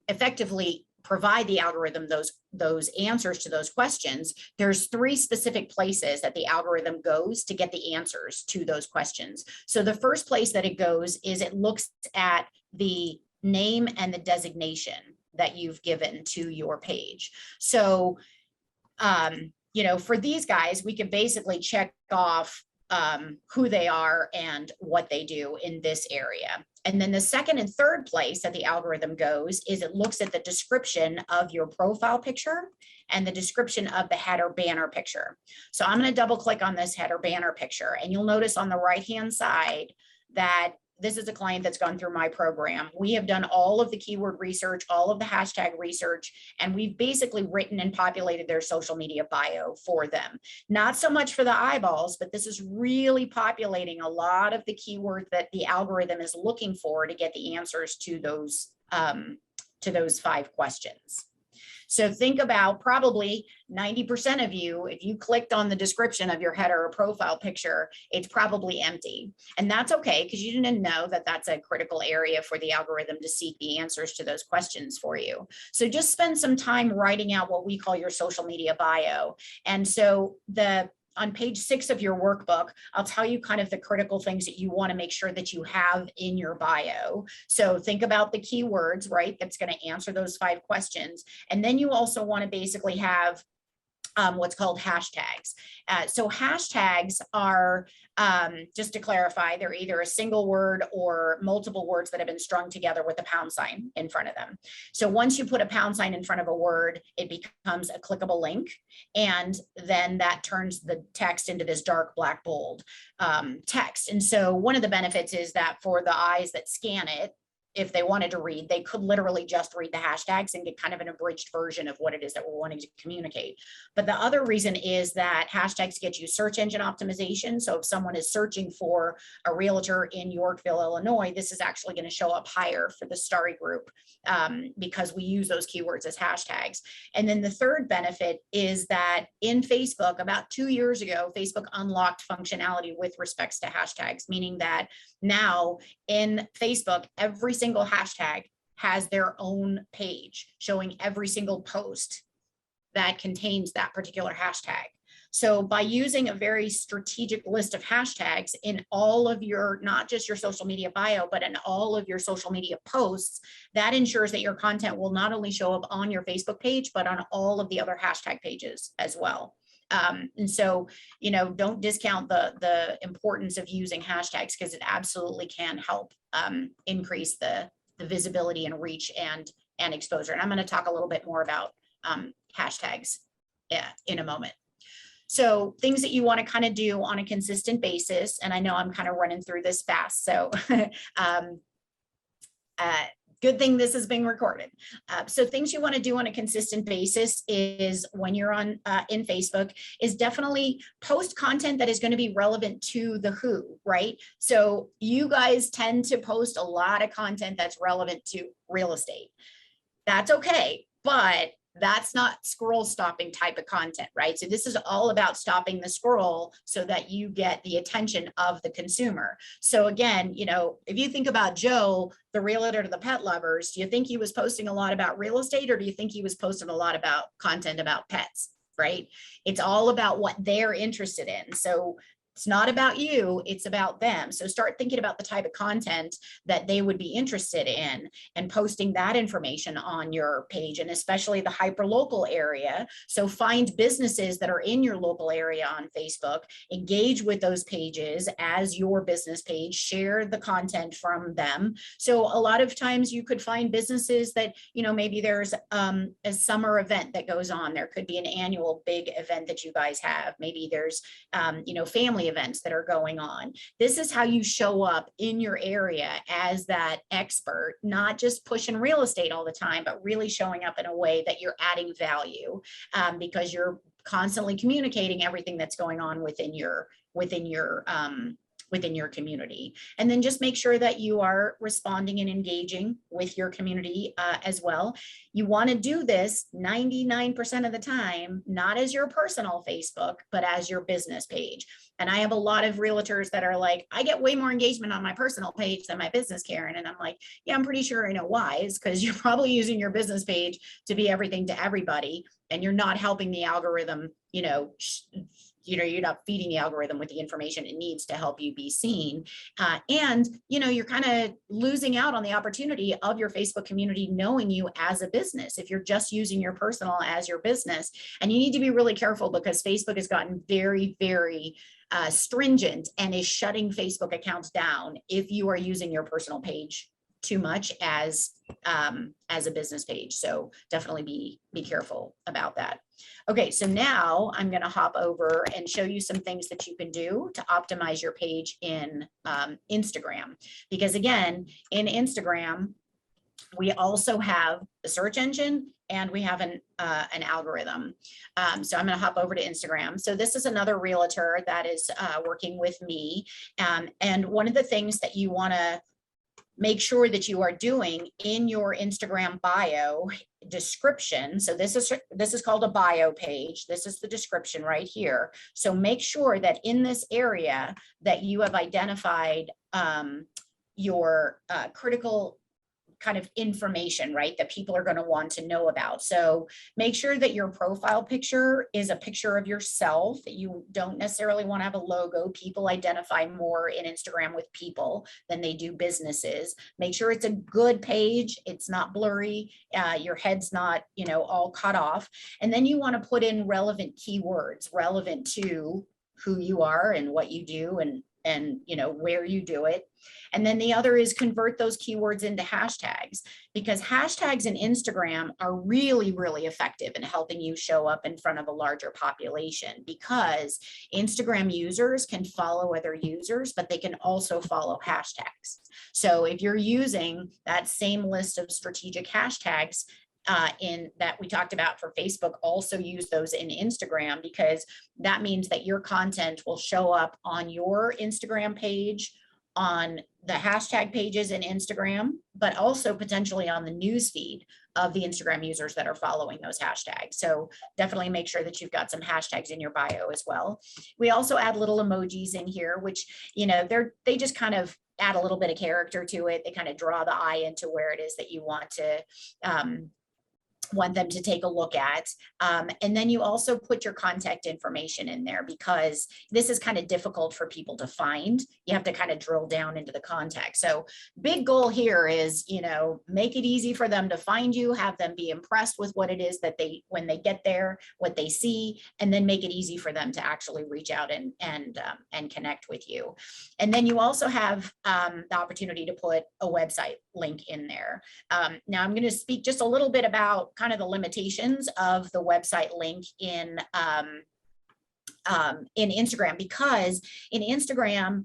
effectively provide the algorithm those answers to those questions, there's 3 specific places that the algorithm goes to get the answers to those questions. So the first place that it goes is it looks at the name and the designation that you've given to your page. So, you know, for these guys, we can basically check off who they are and what they do in this area. And then the second and third place that the algorithm goes is it looks at the description of your profile picture and the description of the header banner picture. So I'm going to double click on this header banner picture, and you'll notice on the right-hand side that this is a client that's gone through my program. We have done all of the keyword research, all of the hashtag research, and we've basically written and populated their social media bio for them. Not so much for the eyeballs, but this is really populating a lot of the keywords that the algorithm is looking for to get the answers to those 5 questions. So think about probably 90% of you, if you clicked on the description of your header or profile picture, it's probably empty. And that's okay, because you didn't know that that's a critical area for the algorithm to seek the answers to those questions for you. So just spend some time writing out what we call your social media bio. And so on page 6 of your workbook, I'll tell you kind of the critical things that you want to make sure that you have in your bio. So think about the keywords, right? That's going to answer those 5 questions. And then you also want to basically have what's called hashtags. So hashtags are, just to clarify, they're either a single word or multiple words that have been strung together with a pound sign in front of them. So once you put a pound sign in front of a word, it becomes a clickable link. And then that turns the text into this dark black bold text. And so one of the benefits is that for the eyes that scan it, if they wanted to read, they could literally just read the hashtags and get kind of an abridged version of what it is that we're wanting to communicate. But the other reason is that hashtags get you search engine optimization. So if someone is searching for a realtor in Yorkville, Illinois, this is actually going to show up higher for the Starry group because we use those keywords as hashtags. And then the third benefit is that in Facebook, about 2 years ago, Facebook unlocked functionality with respects to hashtags, meaning that now in Facebook, every single hashtag has their own page showing every single post that contains that particular hashtag. So by using a very strategic list of hashtags in all of your, not just your social media bio, but in all of your social media posts, that ensures that your content will not only show up on your Facebook page, but on all of the other hashtag pages as well. And so, don't discount the importance of using hashtags, because it absolutely can help increase the visibility and reach and exposure. And I'm going to talk a little bit more about hashtags in a moment. So things that you want to kind of do on a consistent basis, and I know I'm kind of running through this fast, so good thing this is being recorded. So things you want to do on a consistent basis is, when you're on in Facebook, is definitely post content that is going to be relevant to the who, right? So you guys tend to post a lot of content that's relevant to real estate. That's okay, but that's not scroll stopping type of content, right? So this is all about stopping the scroll so that you get the attention of the consumer. So again, if you think about Joe, the realtor to the pet lovers, do you think he was posting a lot about real estate, or do you think he was posting a lot about content about pets, right? It's all about what they're interested in. So it's not about you, it's about them. So start thinking about the type of content that they would be interested in and posting that information on your page, and especially the hyperlocal area. So find businesses that are in your local area on Facebook, engage with those pages as your business page, share the content from them. So a lot of times you could find businesses that, maybe there's a summer event that goes on. There could be an annual big event that you guys have. Maybe there's, family events that are going on. This is how you show up in your area as that expert, not just pushing real estate all the time, but really showing up in a way that you're adding value, because you're constantly communicating everything that's going on within your community. And then just make sure that you are responding and engaging with your community as well. You want to do this 99% of the time, not as your personal Facebook, but as your business page. And I have a lot of realtors that are like, I get way more engagement on my personal page than my business, Karen. And I'm like, yeah, I'm pretty sure I know why. It's because you're probably using your business page to be everything to everybody, and you're not helping the algorithm, you're not feeding the algorithm with the information it needs to help you be seen. And you're kind of losing out on the opportunity of your Facebook community knowing you as a business if you're just using your personal as your business. And you need to be really careful, because Facebook has gotten very, very stringent and is shutting Facebook accounts down if you are using your personal page too much as a business page. So definitely be careful about that. Okay, so now I'm going to hop over and show you some things that you can do to optimize your page in Instagram. Because again, in Instagram, we also have the search engine and we have an algorithm. So I'm going to hop over to Instagram. So this is another realtor that is working with me. And one of the things that you want to make sure that you are doing in your Instagram bio description. So this is called a bio page. This is the description right here. So make sure that in this area that you have identified your critical kind of information, right, that people are going to want to know about. So make sure that your profile picture is a picture of yourself. You don't necessarily want to have a logo. People identify more in Instagram with people than they do businesses. Make sure it's a good page. It's not blurry. Your head's not, all cut off. And then you want to put in relevant keywords relevant to who you are and what you do and where you do it. And then the other is convert those keywords into hashtags, because hashtags in Instagram are really, really effective in helping you show up in front of a larger population, because Instagram users can follow other users, but they can also follow hashtags. So if you're using that same list of strategic hashtags in that we talked about for Facebook, also use those in Instagram, because that means that your content will show up on your Instagram page, on the hashtag pages in Instagram, but also potentially on the news feed of the Instagram users that are following those hashtags. So definitely make sure that you've got some hashtags in your bio as well. We also add little emojis in here, which, they just kind of add a little bit of character to it. They kind of draw the eye into where it is that you want to want them to take a look at. And then you also put your contact information in there, because this is kind of difficult for people to find. You have to kind of drill down into the contact. So big goal here is, make it easy for them to find you, have them be impressed with what it is that when they get there, what they see, and then make it easy for them to actually reach out and connect with you. And then you also have the opportunity to put a website link in there. Now I'm going to speak just a little bit about kind of the limitations of the website link in Instagram, because in Instagram,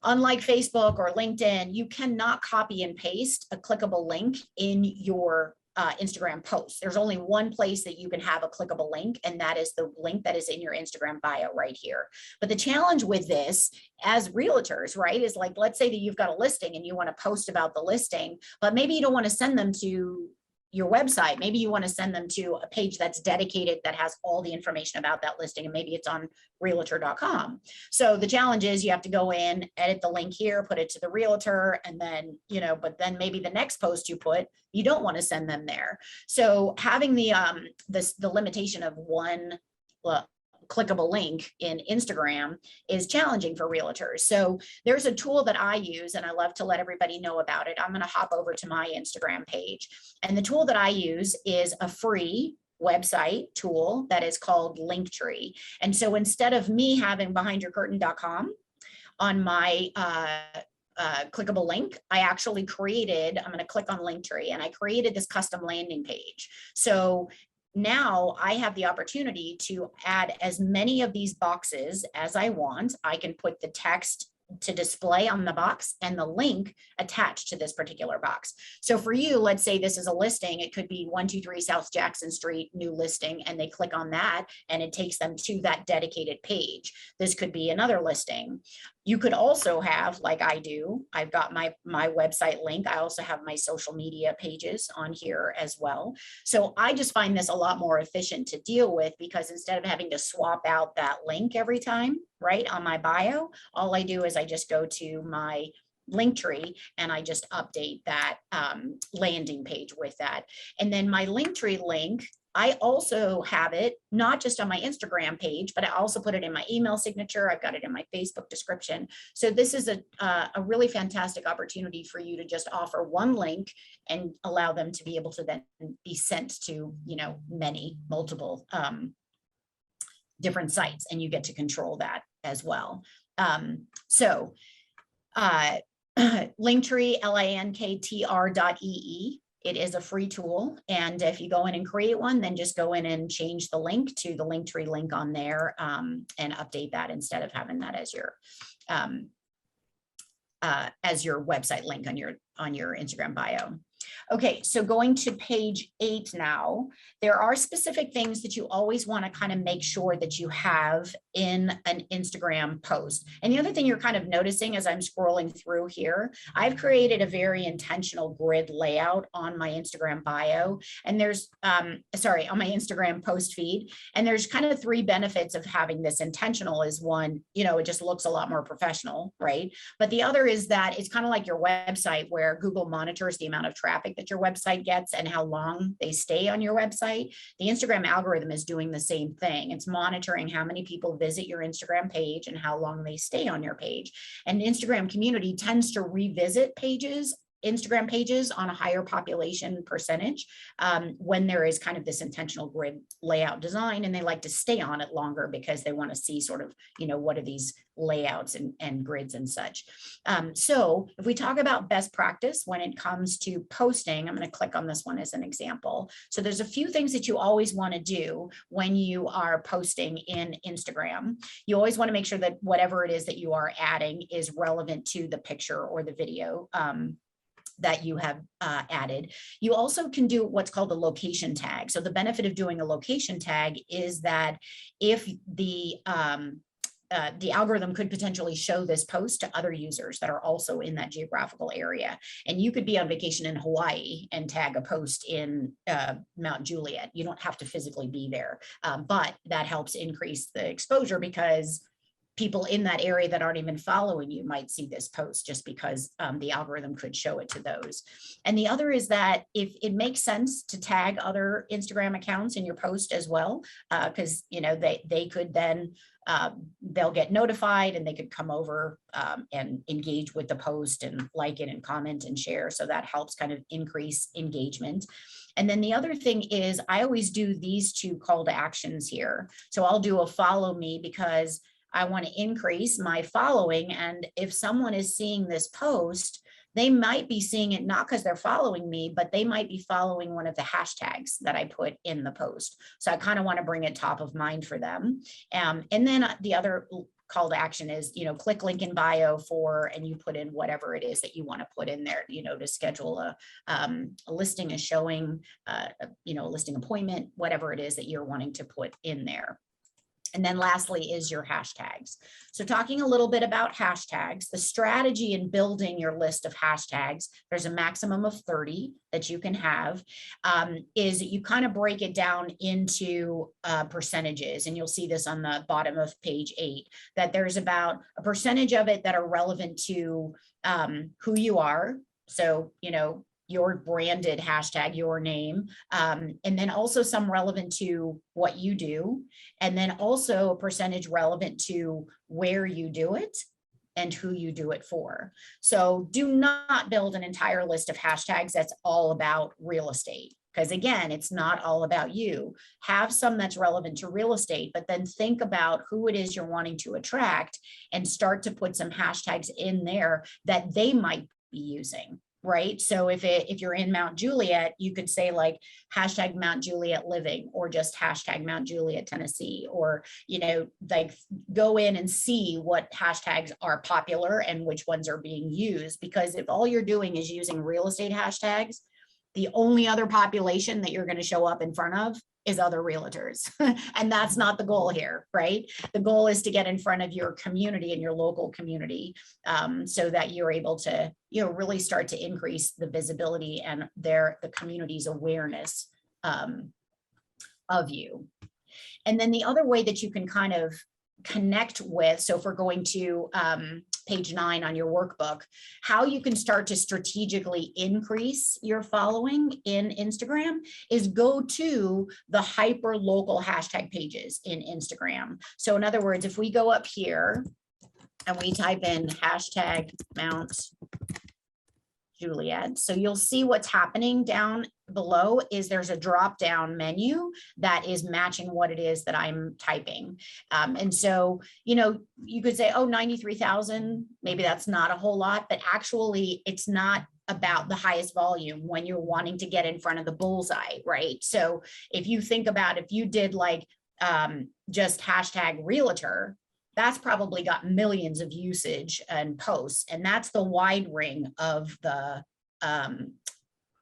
unlike Facebook or LinkedIn, you cannot copy and paste a clickable link in your Instagram post. There's only one place that you can have a clickable link, and that is the link that is in your Instagram bio right here. But the challenge with this as realtors, right, is like, let's say that you've got a listing and you want to post about the listing, but maybe you don't want to send them to your website. Maybe you want to send them to a page that's dedicated, that has all the information about that listing, and maybe it's on realtor.com. So the challenge is you have to go in, edit the link here, put it to the realtor, and then, but then maybe the next post you put, you don't want to send them there. So having the limitation of one clickable link in Instagram is challenging for realtors. So there's a tool that I use, and I love to let everybody know about it. I'm going to hop over to my Instagram page, and the tool that I use is a free website tool that is called Linktree. And so instead of me having behindyourcurtain.com on my clickable link, I actually created, I'm going to click on Linktree, and I created this custom landing page. So now I have the opportunity to add as many of these boxes as I want. I can put the text to display on the box and the link attached to this particular box. So for you, let's say this is a listing, it could be 123 South Jackson Street, new listing, and they click on that and it takes them to that dedicated page. This could be another listing. You could also have, like I do, I've got my website link. I also have my social media pages on here as well. So I just find this a lot more efficient to deal with, because instead of having to swap out that link every time, right, on my bio, all I do is I just go to my Linktree and I just update that landing page with that. And then my Linktree link, I also have it not just on my Instagram page, but I also put it in my email signature. I've got it in my Facebook description. So this is a really fantastic opportunity for you to just offer one link and allow them to be able to then be sent to, multiple different sites, and you get to control that as well. Linktree, linktr.ee. It is a free tool. And if you go in and create one, then just go in and change the link to the Linktree link on there and update that instead of having that as your website link on your Instagram bio. Okay, so going to page 8 now, there are specific things that you always want to kind of make sure that you have in an Instagram post. And the other thing you're kind of noticing as I'm scrolling through here, I've created a very intentional grid layout on my Instagram bio, and there's, on my Instagram post feed. And there's kind of 3 benefits of having this intentional is one, it just looks a lot more professional, right? But the other is that it's kind of like your website, where Google monitors the amount of traffic that your website gets and how long they stay on your website. The Instagram algorithm is doing the same thing. It's monitoring how many people visit your Instagram page and how long they stay on your page. And the Instagram community tends to revisit Instagram pages on a higher population percentage when there is kind of this intentional grid layout design, and they like to stay on it longer because they want to see sort of, what are these layouts and grids and such. So if we talk about best practice when it comes to posting, I'm going to click on this one as an example. So there's a few things that you always want to do when you are posting in Instagram. You always want to make sure that whatever it is that you are adding is relevant to the picture or the video that you have added. You also can do what's called a location tag. So the benefit of doing a location tag is that if the algorithm could potentially show this post to other users that are also in that geographical area. And you could be on vacation in Hawaii and tag a post in Mount Juliet. You don't have to physically be there, but that helps increase the exposure because people in that area that aren't even following you might see this post just because the algorithm could show it to those. And the other is that if it makes sense to tag other Instagram accounts in your post as well, because they could then they'll get notified and they could come over and engage with the post and like it and comment and share. So that helps kind of increase engagement. And then the other thing is I always do these two call to actions here. So I'll do a follow me because I want to increase my following. And if someone is seeing this post, they might be seeing it not because they're following me, but they might be following one of the hashtags that I put in the post. So I kind of want to bring it top of mind for them. And then the other call to action is, click link in bio and you put in whatever it is that you want to put in there, to schedule a listing, a showing, a listing appointment, whatever it is that you're wanting to put in there. And then lastly is your hashtags. So talking a little bit about hashtags, the strategy in building your list of hashtags, there's a maximum of 30 that you can have, is you kind of break it down into percentages. And you'll see this on the bottom of page 8, that there's about a percentage of it that are relevant to who you are. So, your branded hashtag, your name, and then also some relevant to what you do, and then also a percentage relevant to where you do it and who you do it for. So do not build an entire list of hashtags that's all about real estate, because again, it's not all about you. Have some that's relevant to real estate, but then think about who it is you're wanting to attract and start to put some hashtags in there that they might be using. Right. So if you're in Mount Juliet, you could say like hashtag Mount Juliet living, or just hashtag Mount Juliet, Tennessee, or, like go in and see what hashtags are popular and which ones are being used. Because if all you're doing is using real estate hashtags, the only other population that you're going to show up in front of is other realtors. And that's not the goal here, right? The goal is to get in front of your community and your local community, so that you're able to, really start to increase the visibility and the community's awareness of you. And then the other way that you can kind of connect with, so if we're going to page 9 on your workbook, how you can start to strategically increase your following in Instagram is go to the hyper local hashtag pages in Instagram. So in other words, if we go up here and we type in hashtag Mount Juliet, so you'll see what's happening down below is there's a drop down menu that is matching what it is that I'm typing. And so, you could say, oh, 93,000, maybe that's not a whole lot, but actually it's not about the highest volume when you're wanting to get in front of the bullseye, right? So if you think about, if you did like just hashtag realtor, that's probably got millions of usage and posts, and that's the wide ring of the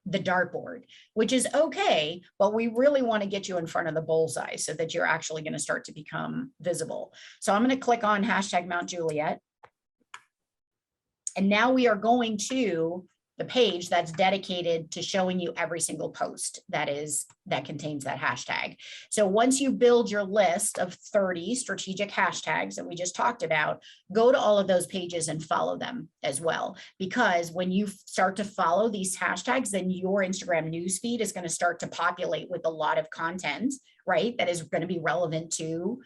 dartboard, which is okay, but we really want to get you in front of the bullseye so that you're actually going to start to become visible. So I'm going to click on hashtag Mount Juliet, and now we are going to the page that's dedicated to showing you every single post that contains that hashtag. So once you build your list of 30 strategic hashtags that we just talked about, go to all of those pages and follow them as well. Because when you start to follow these hashtags, then your Instagram newsfeed is going to start to populate with a lot of content, right? That is going to be relevant to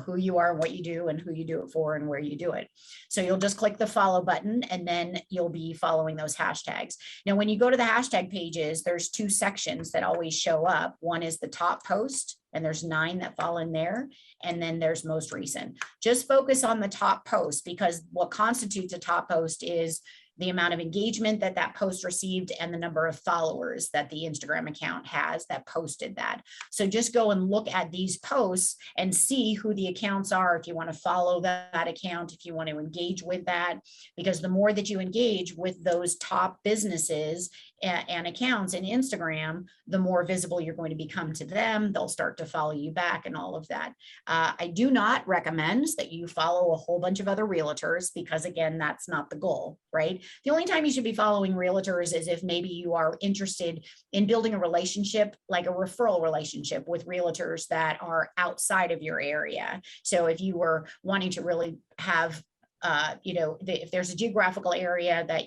who you are, what you do, and who you do it for, and where you do it. So you'll just click the follow button, and then you'll be following those hashtags. Now, when you go to the hashtag pages, there's 2 sections that always show up. One is the top post, and there's 9 that fall in there. And then there's most recent. Just focus on the top post, because what constitutes a top post is the amount of engagement that post received and the number of followers that the Instagram account has that posted that. So just go and look at these posts and see who the accounts are, if you want to follow that account, if you want to engage with that, because the more that you engage with those top businesses and accounts in Instagram, the more visible you're going to become to them. They'll start to follow you back and all of that. I do not recommend that you follow a whole bunch of other realtors, because again, that's not the goal, right? The only time you should be following realtors is if maybe you are interested in building a relationship, like a referral relationship with realtors that are outside of your area. So if you were wanting to really have, if there's a geographical area that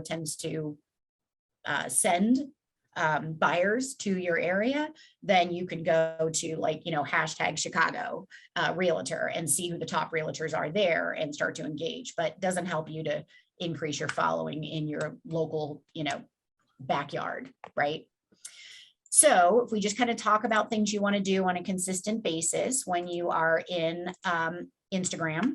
tends to send buyers to your area, then you could go to hashtag Chicago realtor and see who the top realtors are there and start to engage, but doesn't help you to increase your following in your local, backyard, right? So if we just kind of talk about things you want to do on a consistent basis when you are in Instagram,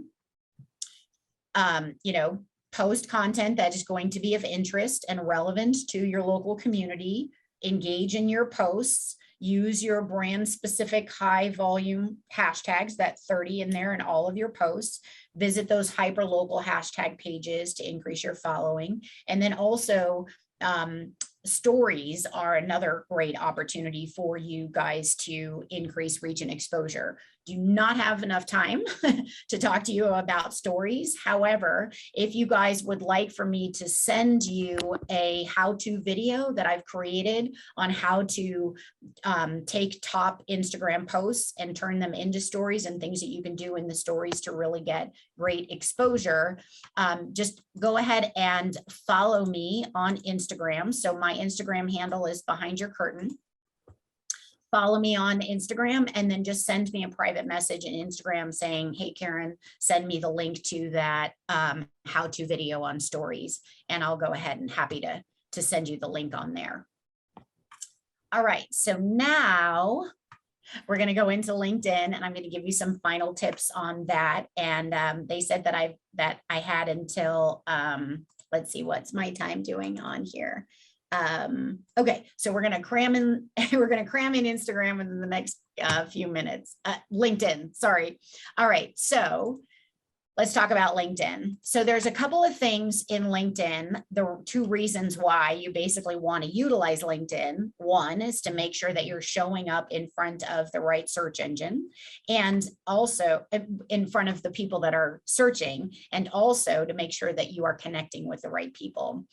post content that is going to be of interest and relevant to your local community, engage in your posts, use your brand specific high volume hashtags, that 30 in there in all of your posts, visit those hyper local hashtag pages to increase your following. And then also stories are another great opportunity for you guys to increase reach and exposure. Do not have enough time to talk to you about stories. However, if you guys would like for me to send you a how-to video that I've created on how to take top Instagram posts and turn them into stories and things that you can do in the stories to really get great exposure, just go ahead and follow me on Instagram. So my Instagram handle is Behind Your Curtain. Follow me on Instagram and then just send me a private message in Instagram saying, hey, Karen, send me the link to that how-to video on stories. And I'll go ahead and happy to send you the link on there. All right, so now we're going to go into LinkedIn and I'm going to give you some final tips on that. And they said that I had until, let's see, what's my time doing on here? Okay, so we're going to cram in Instagram in the next few minutes. LinkedIn, sorry. All right, so let's talk about LinkedIn. So there's a couple of things in LinkedIn, the two reasons why you basically want to utilize LinkedIn. One is to make sure that you're showing up in front of the right search engine and also in front of the people that are searching, and also to make sure that you are connecting with the right people.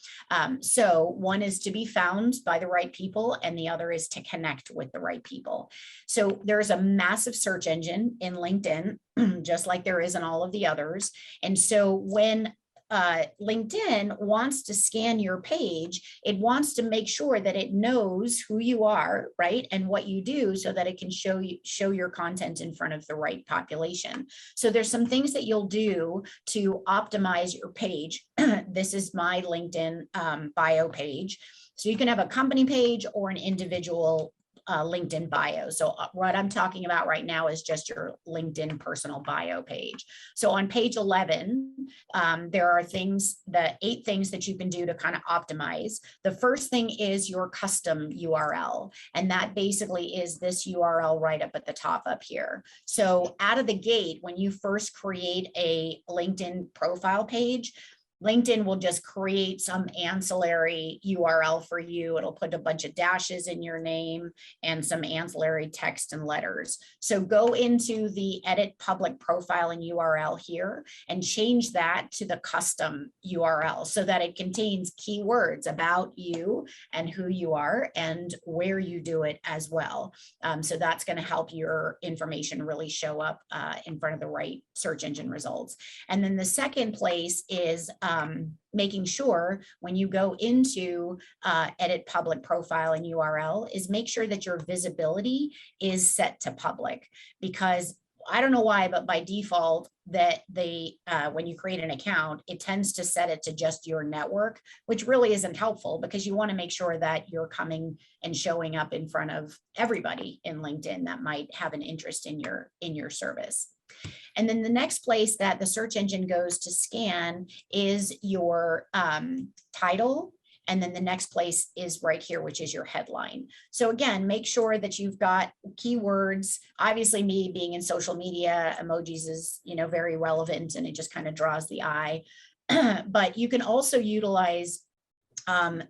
So one is to be found by the right people and the other is to connect with the right people. So there's a massive search engine in LinkedIn, just like there is in all of the others. And so when LinkedIn wants to scan your page, it wants to make sure that it knows who you are, right? And what you do so that it can show your content in front of the right population. So there's some things that you'll do to optimize your page. This is my LinkedIn bio page. So you can have a company page or an individual LinkedIn bio. So what I'm talking about right now is just your LinkedIn personal bio page. So on page 11, there are the 8 things that you can do to kind of optimize. The first thing is your custom URL. And that basically is this URL right up at the top up here. So out of the gate, when you first create a LinkedIn profile page, LinkedIn will just create some ancillary URL for you. It'll put a bunch of dashes in your name and some ancillary text and letters. So go into the edit public profile and URL here and change that to the custom URL so that it contains keywords about you and who you are and where you do it as well. So that's going to help your information really show up in front of the right search engine results. And then the second place is making sure when you go into edit public profile and URL is make sure that your visibility is set to public, because I don't know why, but by default that when you create an account, it tends to set it to just your network, which really isn't helpful because you want to make sure that you're coming and showing up in front of everybody in LinkedIn that might have an interest in your service. And then the next place that the search engine goes to scan is your title. And then the next place is right here, which is your headline. So again, make sure that you've got keywords. Obviously, me being in social media, emojis is, very relevant and it just kind of draws the eye. But you can also utilize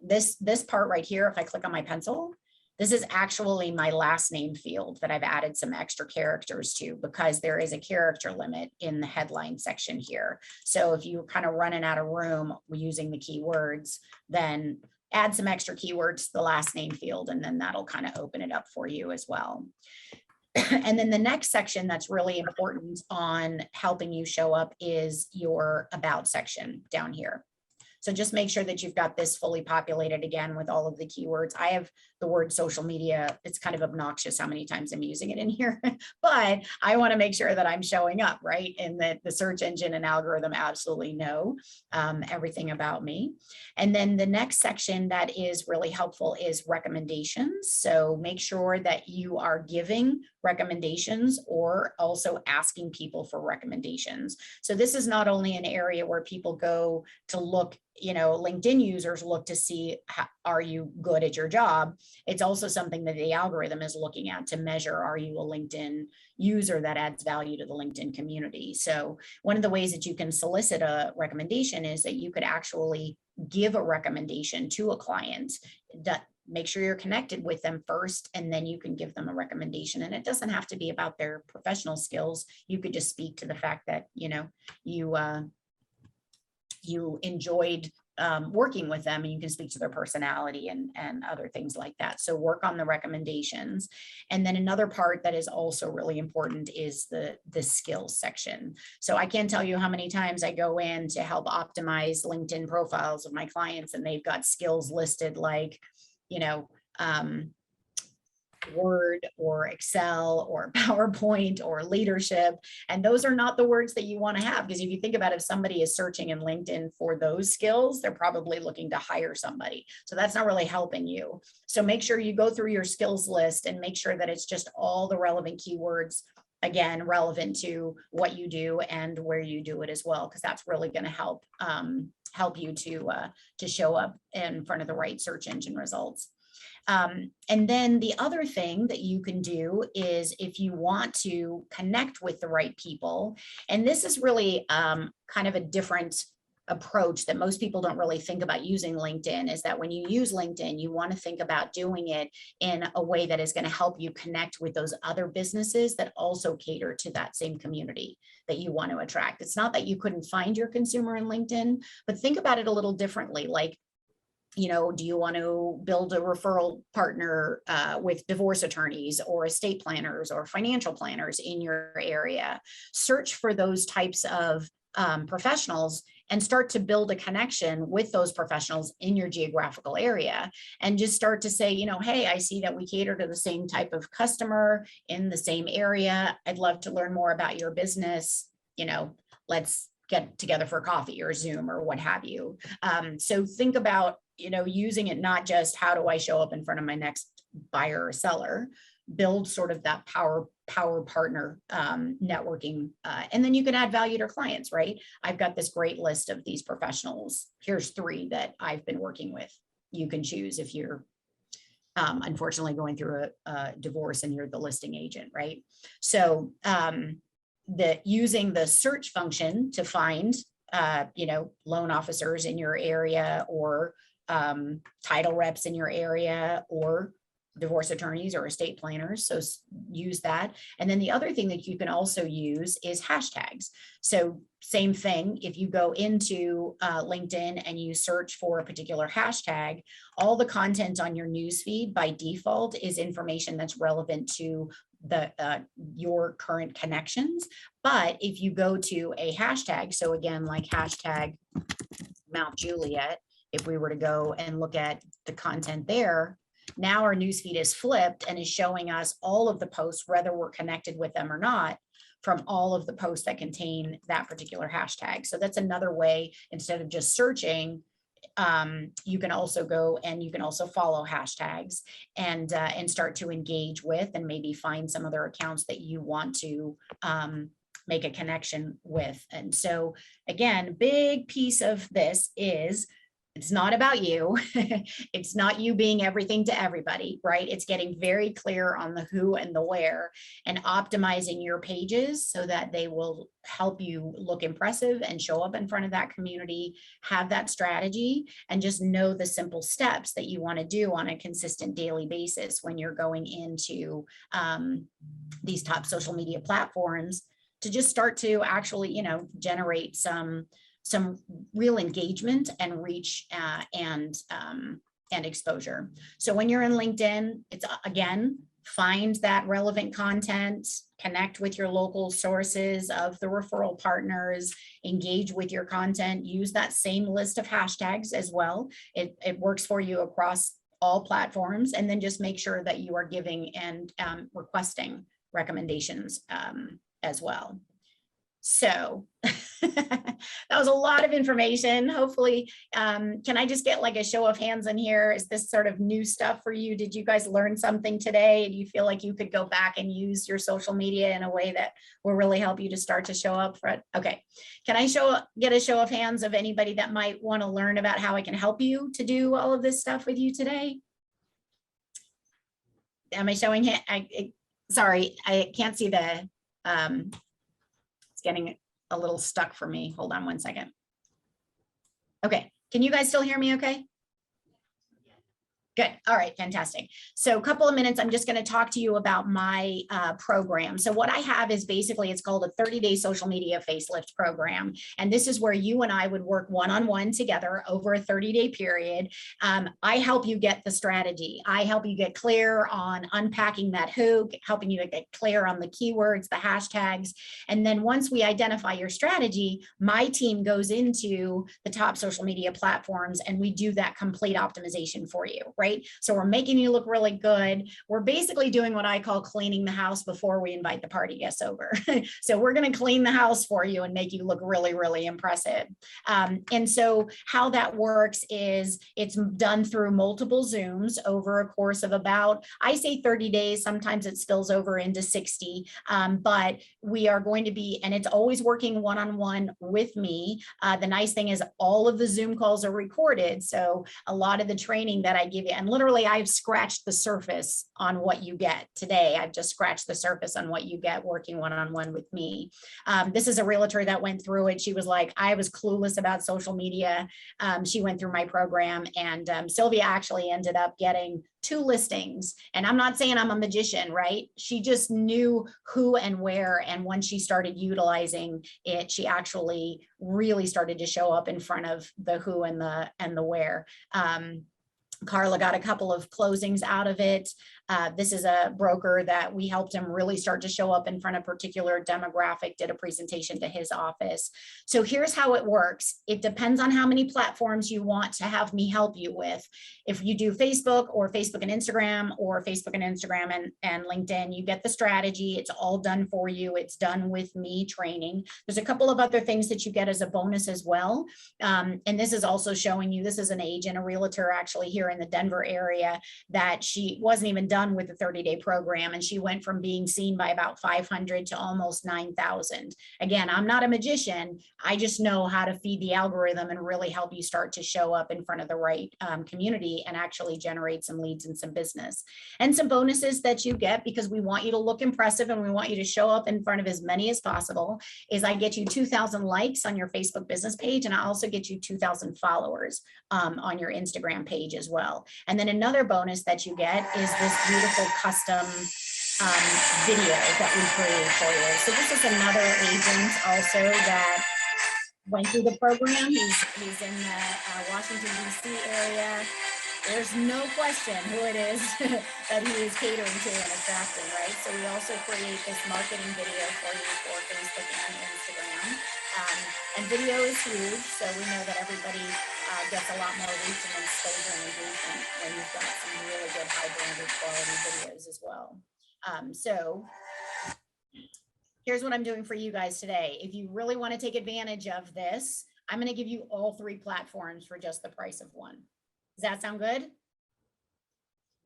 this part right here. If I click on my pencil, This is actually my last name field that I've added some extra characters to because there is a character limit in the headline section here. So if you're kind of running out of room using the keywords, then add some extra keywords to the last name field, and then that'll kind of open it up for you as well. And then the next section that's really important on helping you show up is your about section down here. So just make sure that you've got this fully populated again with all of the keywords. I have the word social media. It's kind of obnoxious how many times I'm using it in here, but I want to make sure that I'm showing up, right? And that the search engine and algorithm absolutely know everything about me. And then the next section that is really helpful is recommendations. So make sure that you are giving recommendations or also asking people for recommendations. So this is not only an area where people go to look, LinkedIn users look to see, are you good at your job? It's also something that the algorithm is looking at to measure, are you a LinkedIn user that adds value to the LinkedIn community? So one of the ways that you can solicit a recommendation is that you could actually give a recommendation to a client. That make sure you're connected with them first, and then you can give them a recommendation. And it doesn't have to be about their professional skills. You could just speak to the fact that, you enjoyed working with them, and you can speak to their personality and other things like that. So work on the recommendations. And then another part that is also really important is the skills section. So I can't tell you how many times I go in to help optimize LinkedIn profiles of my clients, and they've got skills listed like, Word or Excel or PowerPoint or leadership. And those are not the words that you want to have, because if you think about it, if somebody is searching in LinkedIn for those skills, they're probably looking to hire somebody. So that's not really helping you. So make sure you go through your skills list and make sure that it's just all the relevant keywords, again, relevant to what you do and where you do it as well, because that's really going to help you to show up in front of the right search engine results. And then the other thing that you can do is, if you want to connect with the right people, and this is really kind of a different approach that most people don't really think about using LinkedIn, is that when you use LinkedIn, you want to think about doing it in a way that is going to help you connect with those other businesses that also cater to that same community that you want to attract. It's not that you couldn't find your consumer in LinkedIn, but think about it a little differently. Like, do you want to build a referral partner with divorce attorneys or estate planners or financial planners in your area? Search for those types of professionals and start to build a connection with those professionals in your geographical area, and just start to say, hey, I see that we cater to the same type of customer in the same area. I'd love to learn more about your business. Let's get together for coffee or Zoom or what have you. So think about, using it not just how do I show up in front of my next buyer or seller, build sort of that power partner networking, and then you can add value to clients, right? I've got this great list of these professionals. Here's 3 that I've been working with. You can choose if you're unfortunately going through a divorce and you're the listing agent, right? So using the search function to find loan officers in your area, or title reps in your area, or divorce attorneys or estate planners. So use that. And then the other thing that you can also use is hashtags. So same thing, if you go into LinkedIn and you search for a particular hashtag, all the content on your newsfeed by default is information that's relevant to your current connections. But if you go to a hashtag, so again, like hashtag Mount Juliet, if we were to go and look at the content there, now our newsfeed is flipped and is showing us all of the posts, whether we're connected with them or not, from all of the posts that contain that particular hashtag. So that's another way, instead of just searching, you can also go and you can also follow hashtags and start to engage with, and maybe find some other accounts that you want to make a connection with. And so again, big piece of this is It's not about you. It's not you being everything to everybody, right? It's getting very clear on the who and the where and optimizing your pages so that they will help you look impressive and show up in front of that community, have that strategy, and just know the simple steps that you want to do on a consistent daily basis when you're going into these top social media platforms to just start to actually, generate some real engagement and reach and exposure. So when you're in LinkedIn, it's again, find that relevant content, connect with your local sources of the referral partners, engage with your content, use that same list of hashtags as well. It works for you across all platforms, and then just make sure that you are giving and requesting recommendations as well. So that was a lot of information. Hopefully, can I just get like a show of hands in here? Is this sort of new stuff for you? Did you guys learn something today? Do you feel like you could go back and use your social media in a way that will really help you to start to show up for it? Okay. Can I get a show of hands of anybody that might want to learn about how I can help you to do all of this stuff with you today? Am I showing it? Sorry, I can't see the, it's getting a little stuck for me. Hold on one second. Okay, can you guys still hear me okay? Good. All right. Fantastic. So a couple of minutes, I'm just going to talk to you about my program. So what I have is basically, it's called a 30-day social media facelift program. And this is where you and I would work one-on-one together over a 30-day period. I help you get the strategy. I help you get clear on unpacking that who, helping you get clear on the keywords, the hashtags. And then once we identify your strategy, my team goes into the top social media platforms and we do that complete optimization for you, right? So we're making you look really good. We're basically doing what I call cleaning the house before we invite the party guests over. So we're going to clean the house for you and make you look really, really impressive. And so how that works is it's done through multiple Zooms over a course of about, I say 30 days, sometimes it spills over into 60, but we are going to be, and it's always working one-on-one with me. The nice thing is all of the Zoom calls are recorded. So a lot of the training that I give you, and literally I've scratched the surface on what you get today. I've just scratched the surface on what you get working one-on-one with me. This is a realtor that went through it. She was like, I was clueless about social media. She went through my program, and Sylvia actually ended up getting 2 listings. And I'm not saying I'm a magician, right? She just knew who and where. And when she started utilizing it, she actually really started to show up in front of the who and the where. Carla got a couple of closings out of it. This is a broker that we helped him really start to show up in front of a particular demographic, did a presentation to his office. So here's how it works. It depends on how many platforms you want to have me help you with. If you do Facebook or Facebook and Instagram or Facebook and Instagram and LinkedIn, you get the strategy. It's all done for you. It's done with me training. There's a couple of other things that you get as a bonus as well. And this is also showing you, this is an agent, a realtor actually here in the Denver area, that she wasn't even done with the 30-day program. And she went from being seen by about 500 to almost 9,000. Again, I'm not a magician. I just know how to feed the algorithm and really help you start to show up in front of the right community and actually generate some leads and some business. And some bonuses that you get, because we want you to look impressive and we want you to show up in front of as many as possible, is I get you 2,000 likes on your Facebook business page. And I also get you 2,000 followers on your Instagram page as well. And then another bonus that you get is this beautiful custom video that we create for you. So this is another agent also that went through the program. He's in the Washington, D.C. area. There's no question who it is that he is catering to and attracting, right? So we also create this marketing video for you for Facebook and Instagram. And video is huge, so we know that everybody gets a lot more reach and exposure and engagement when you've got some really good high branded quality videos as well. So here's what I'm doing for you guys today. If you really want to take advantage of this, I'm going to give you all 3 platforms for just the price of one. Does that sound good?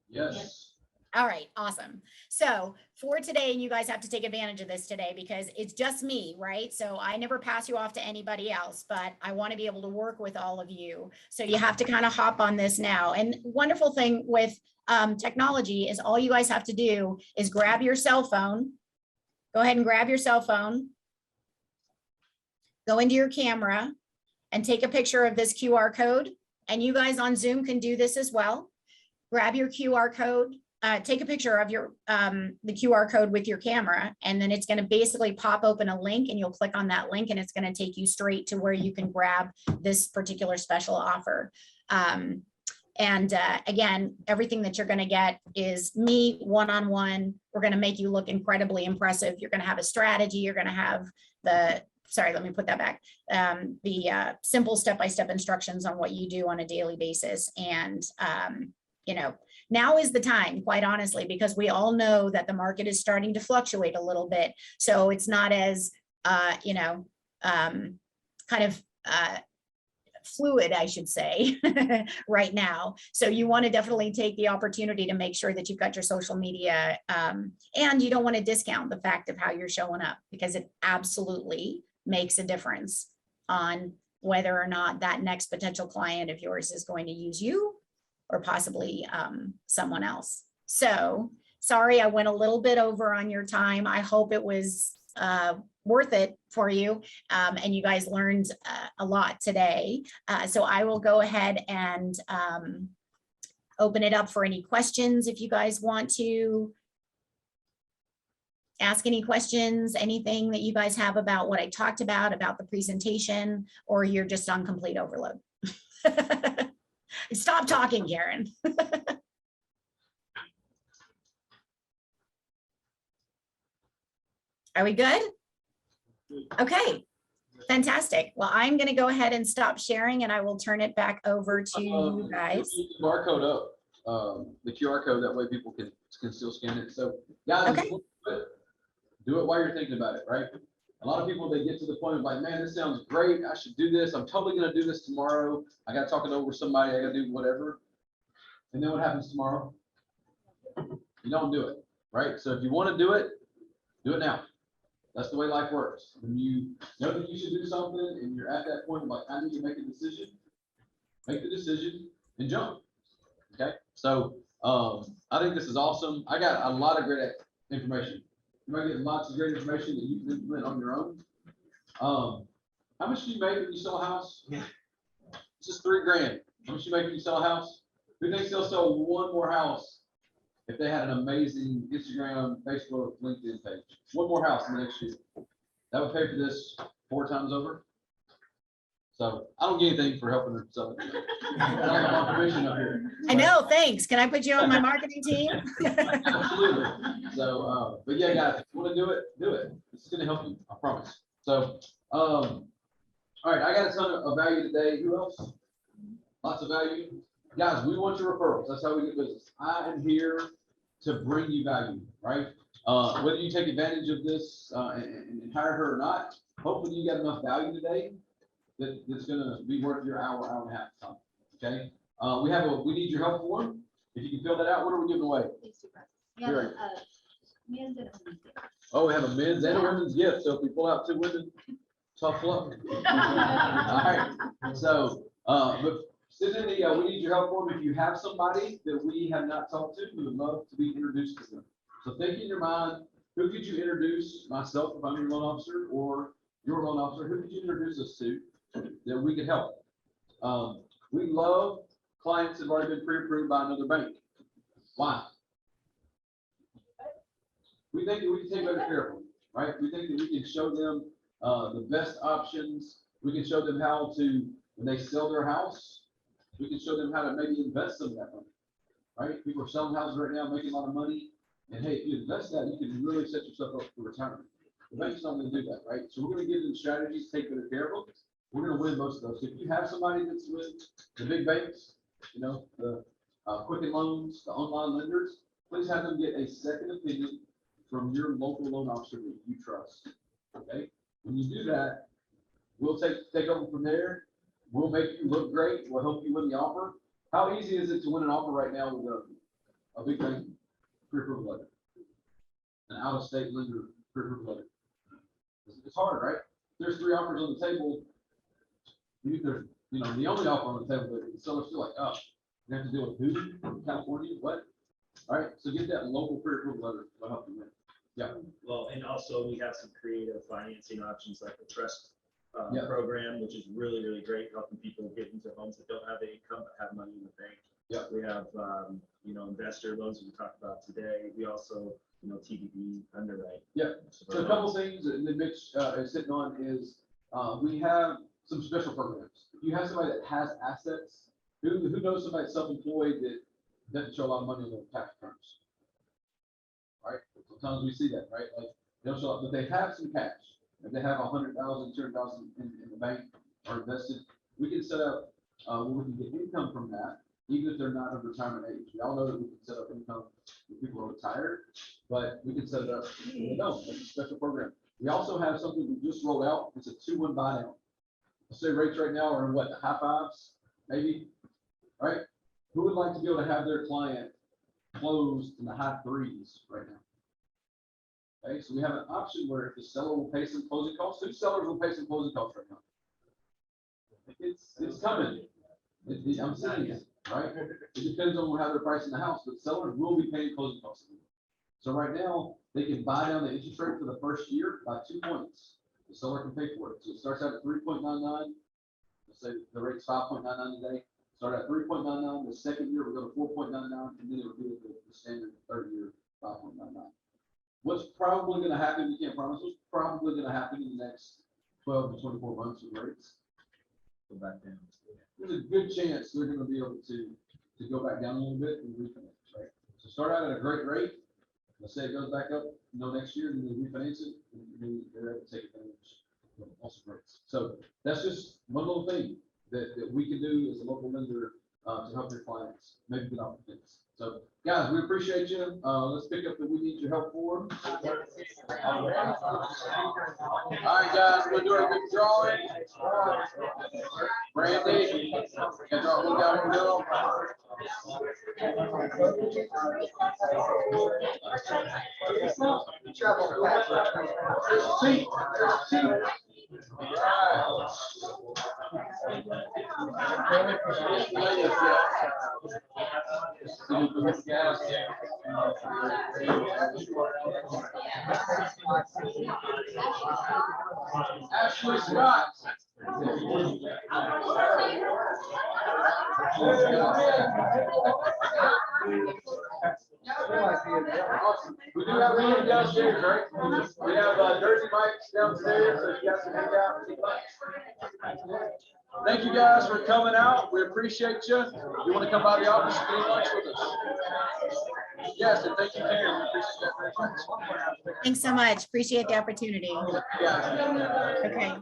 Yes.
All right, awesome. So for today, and you guys have to take advantage of this today because it's just me, right? So I never pass you off to anybody else, but I want to be able to work with all of you. So you have to kind of hop on this now. And wonderful thing with technology is all you guys have to do is grab your cell phone. Go ahead and grab your cell phone. Go into your camera and take a picture of this QR code. And you guys on Zoom can do this as well. Grab your QR code. Take a picture of your the QR code with your camera, and then it's going to basically pop open a link, and you'll click on that link, and it's going to take you straight to where you can grab this particular special offer. Again, everything that you're going to get is me one-on-one. We're going to make you look incredibly impressive. You're going to have a strategy. You're going to have sorry, let me put that back. The simple step-by-step instructions on what you do on a daily basis. And, now is the time, quite honestly, because we all know that the market is starting to fluctuate a little bit. So it's not as, fluid, I should say, right now. So you want to definitely take the opportunity to make sure that you've got your social media, and you don't want to discount the fact of how you're showing up, because it absolutely makes a difference on whether or not that next potential client of yours is going to use you or possibly someone else. So sorry, I went a little bit over on your time. I hope it was worth it for you, and you guys learned a lot today. So I will go ahead and open it up for any questions if you guys want to ask any questions, anything that you guys have about what I talked about the presentation, or you're just on complete overload. Stop talking, Karen. Are we good? Okay, fantastic. Well, I'm going to go ahead and stop sharing, and I will turn it back over to you guys.
Barcode up, the QR code, that way people can still scan it. So guys,
Okay.
do it while you're thinking about it, right? A lot of people, they get to the point of like, man, this sounds great. I should do this. I'm totally going to do this tomorrow. I got to talk it over with somebody. I got to do whatever. And then what happens tomorrow? You don't do it, right? So if you want to do it now. That's the way life works. When you know that you should do something and you're at that point of like, I need to make a decision, make the decision and jump. Okay. So I think this is awesome. I got a lot of great information. You might get lots of great information that you can implement on your own. How much do you make when you sell a house? It's just $3,000. How much do you make when you sell a house? Who thinks they'll sell one more house if they had an amazing Instagram, Facebook, LinkedIn page? One more house in the next year. That would pay for this 4 times over. So I don't get anything for helping her sell it. I want commission up here.
I know, thanks. Can I put you on my marketing team?
Absolutely. So, but yeah, guys, if you want to do it, do it. This is going to help you, I promise. So, all right, I got a ton of value today. Who else? Lots of value. Guys, we want your referrals. That's how we get business. I am here to bring you value, right? Whether you take advantage of this and hire her or not, hopefully you got enough value today that's going to be worth your hour and a half time. Okay. We need your help form. If you can fill that out, what are we giving away?
Yeah,
Great.
men's and women's.
Oh, we have a men's and a women's gift. So if we pull out 2 women, tough luck. All right. So, but Cindy, we need your help form. If you have somebody that we have not talked to, we would love to be introduced to them. So think in your mind, who could you introduce, myself if I'm your loan officer, or your loan officer, who could you introduce us to that we could help? We love clients that have already been pre-approved by another bank. Why? We think that we can take better care of them, right? We think that we can show them the best options. We can show them how to, when they sell their house, we can show them how to maybe invest some of that money, right? People are selling houses right now, making a lot of money. And hey, if you invest that, you can really set yourself up for retirement. The bank's not going to do that, right? So we're going to give them strategies, take better care of them. We're going to win most of those. If you have somebody that's with the big banks, the Quicken Loans, the online lenders, please have them get a second opinion from your local loan officer that you trust. Okay. When you do that, we'll take over from there. We'll make you look great. We'll help you win the offer. How easy is it to win an offer right now with a big bank? pre-approval letter. An out-of-state lender pre-approval letter. It's hard, right? There's 3 offers on the table. Even if there's, the only offer on the table, the seller's still like, oh, you have to deal with who? California, what? All right, so get that local pre-approval letter, will help you win. Yeah.
Well, and also we have some creative financing options like the trust
Yeah.
program, which is really, really great, helping people get into homes that don't have income but have money in the bank.
Yeah.
We have, investor loans we talked about today. We also, TBD underwrite.
Yeah. So a couple things that Mitch is sitting on is, we have some special programs. If you have somebody that has assets, who knows somebody that's self-employed that doesn't show a lot of money on their tax returns? Right? Sometimes we see that, right? Like, they don't show up, but they have some cash. If they have 100,000, 200,000 in the bank or invested, we can set up, where we can get income from that, even if they're not of retirement age. We all know that we can set up income when people are retired, but we can set it up when they don't. It's a special program. We also have something we just rolled out. It's a 2-1 buy down. Let's say rates right now are in what, the high 5s, maybe, right? Who would like to be able to have their client closed in the high 3s right now? Okay, so we have an option where if the seller will pay some closing costs, 2 sellers will pay some closing costs right now. It's coming. I'm saying it, right? It depends on how they're pricing the house, but sellers will be paying closing costs. So right now, they can buy down the interest rate for the first year by 2 points. The seller can pay for it. So it starts out at 3.99. Let's say the rate's 5.99 today. Start at 3.99. The second year, we'll go to 4.99, and then it will be the standard third year 5.99. What's probably going to happen, we can't promise, what's probably going to happen in the next 12 to 24 months with rates?
Go back down.
There's a good chance they're going to be able to go back down a little bit and refinance, right? So start out at a great rate. Let's say it goes back up, next year, and then they refinance it, and then they're able to take advantage of awesome rates. So that's just one little thing that we can do as a local lender to help your clients maybe get off the fence. So guys, we appreciate you. Let's pick up that we need your help for. All right, guys, we're gonna do our big drawing. Brandy, can y'all look out the middle? Ashley Scott. Awesome. We do have room downstairs, right? We have Jersey Mike's downstairs, so you guys can hang out. Thank you guys for coming out. We appreciate you. If you want to come by the office and get lunch with us. Yes, and thank you, Karen. We appreciate that very much.
Thanks so much. Appreciate the opportunity.
Yeah.
Okay.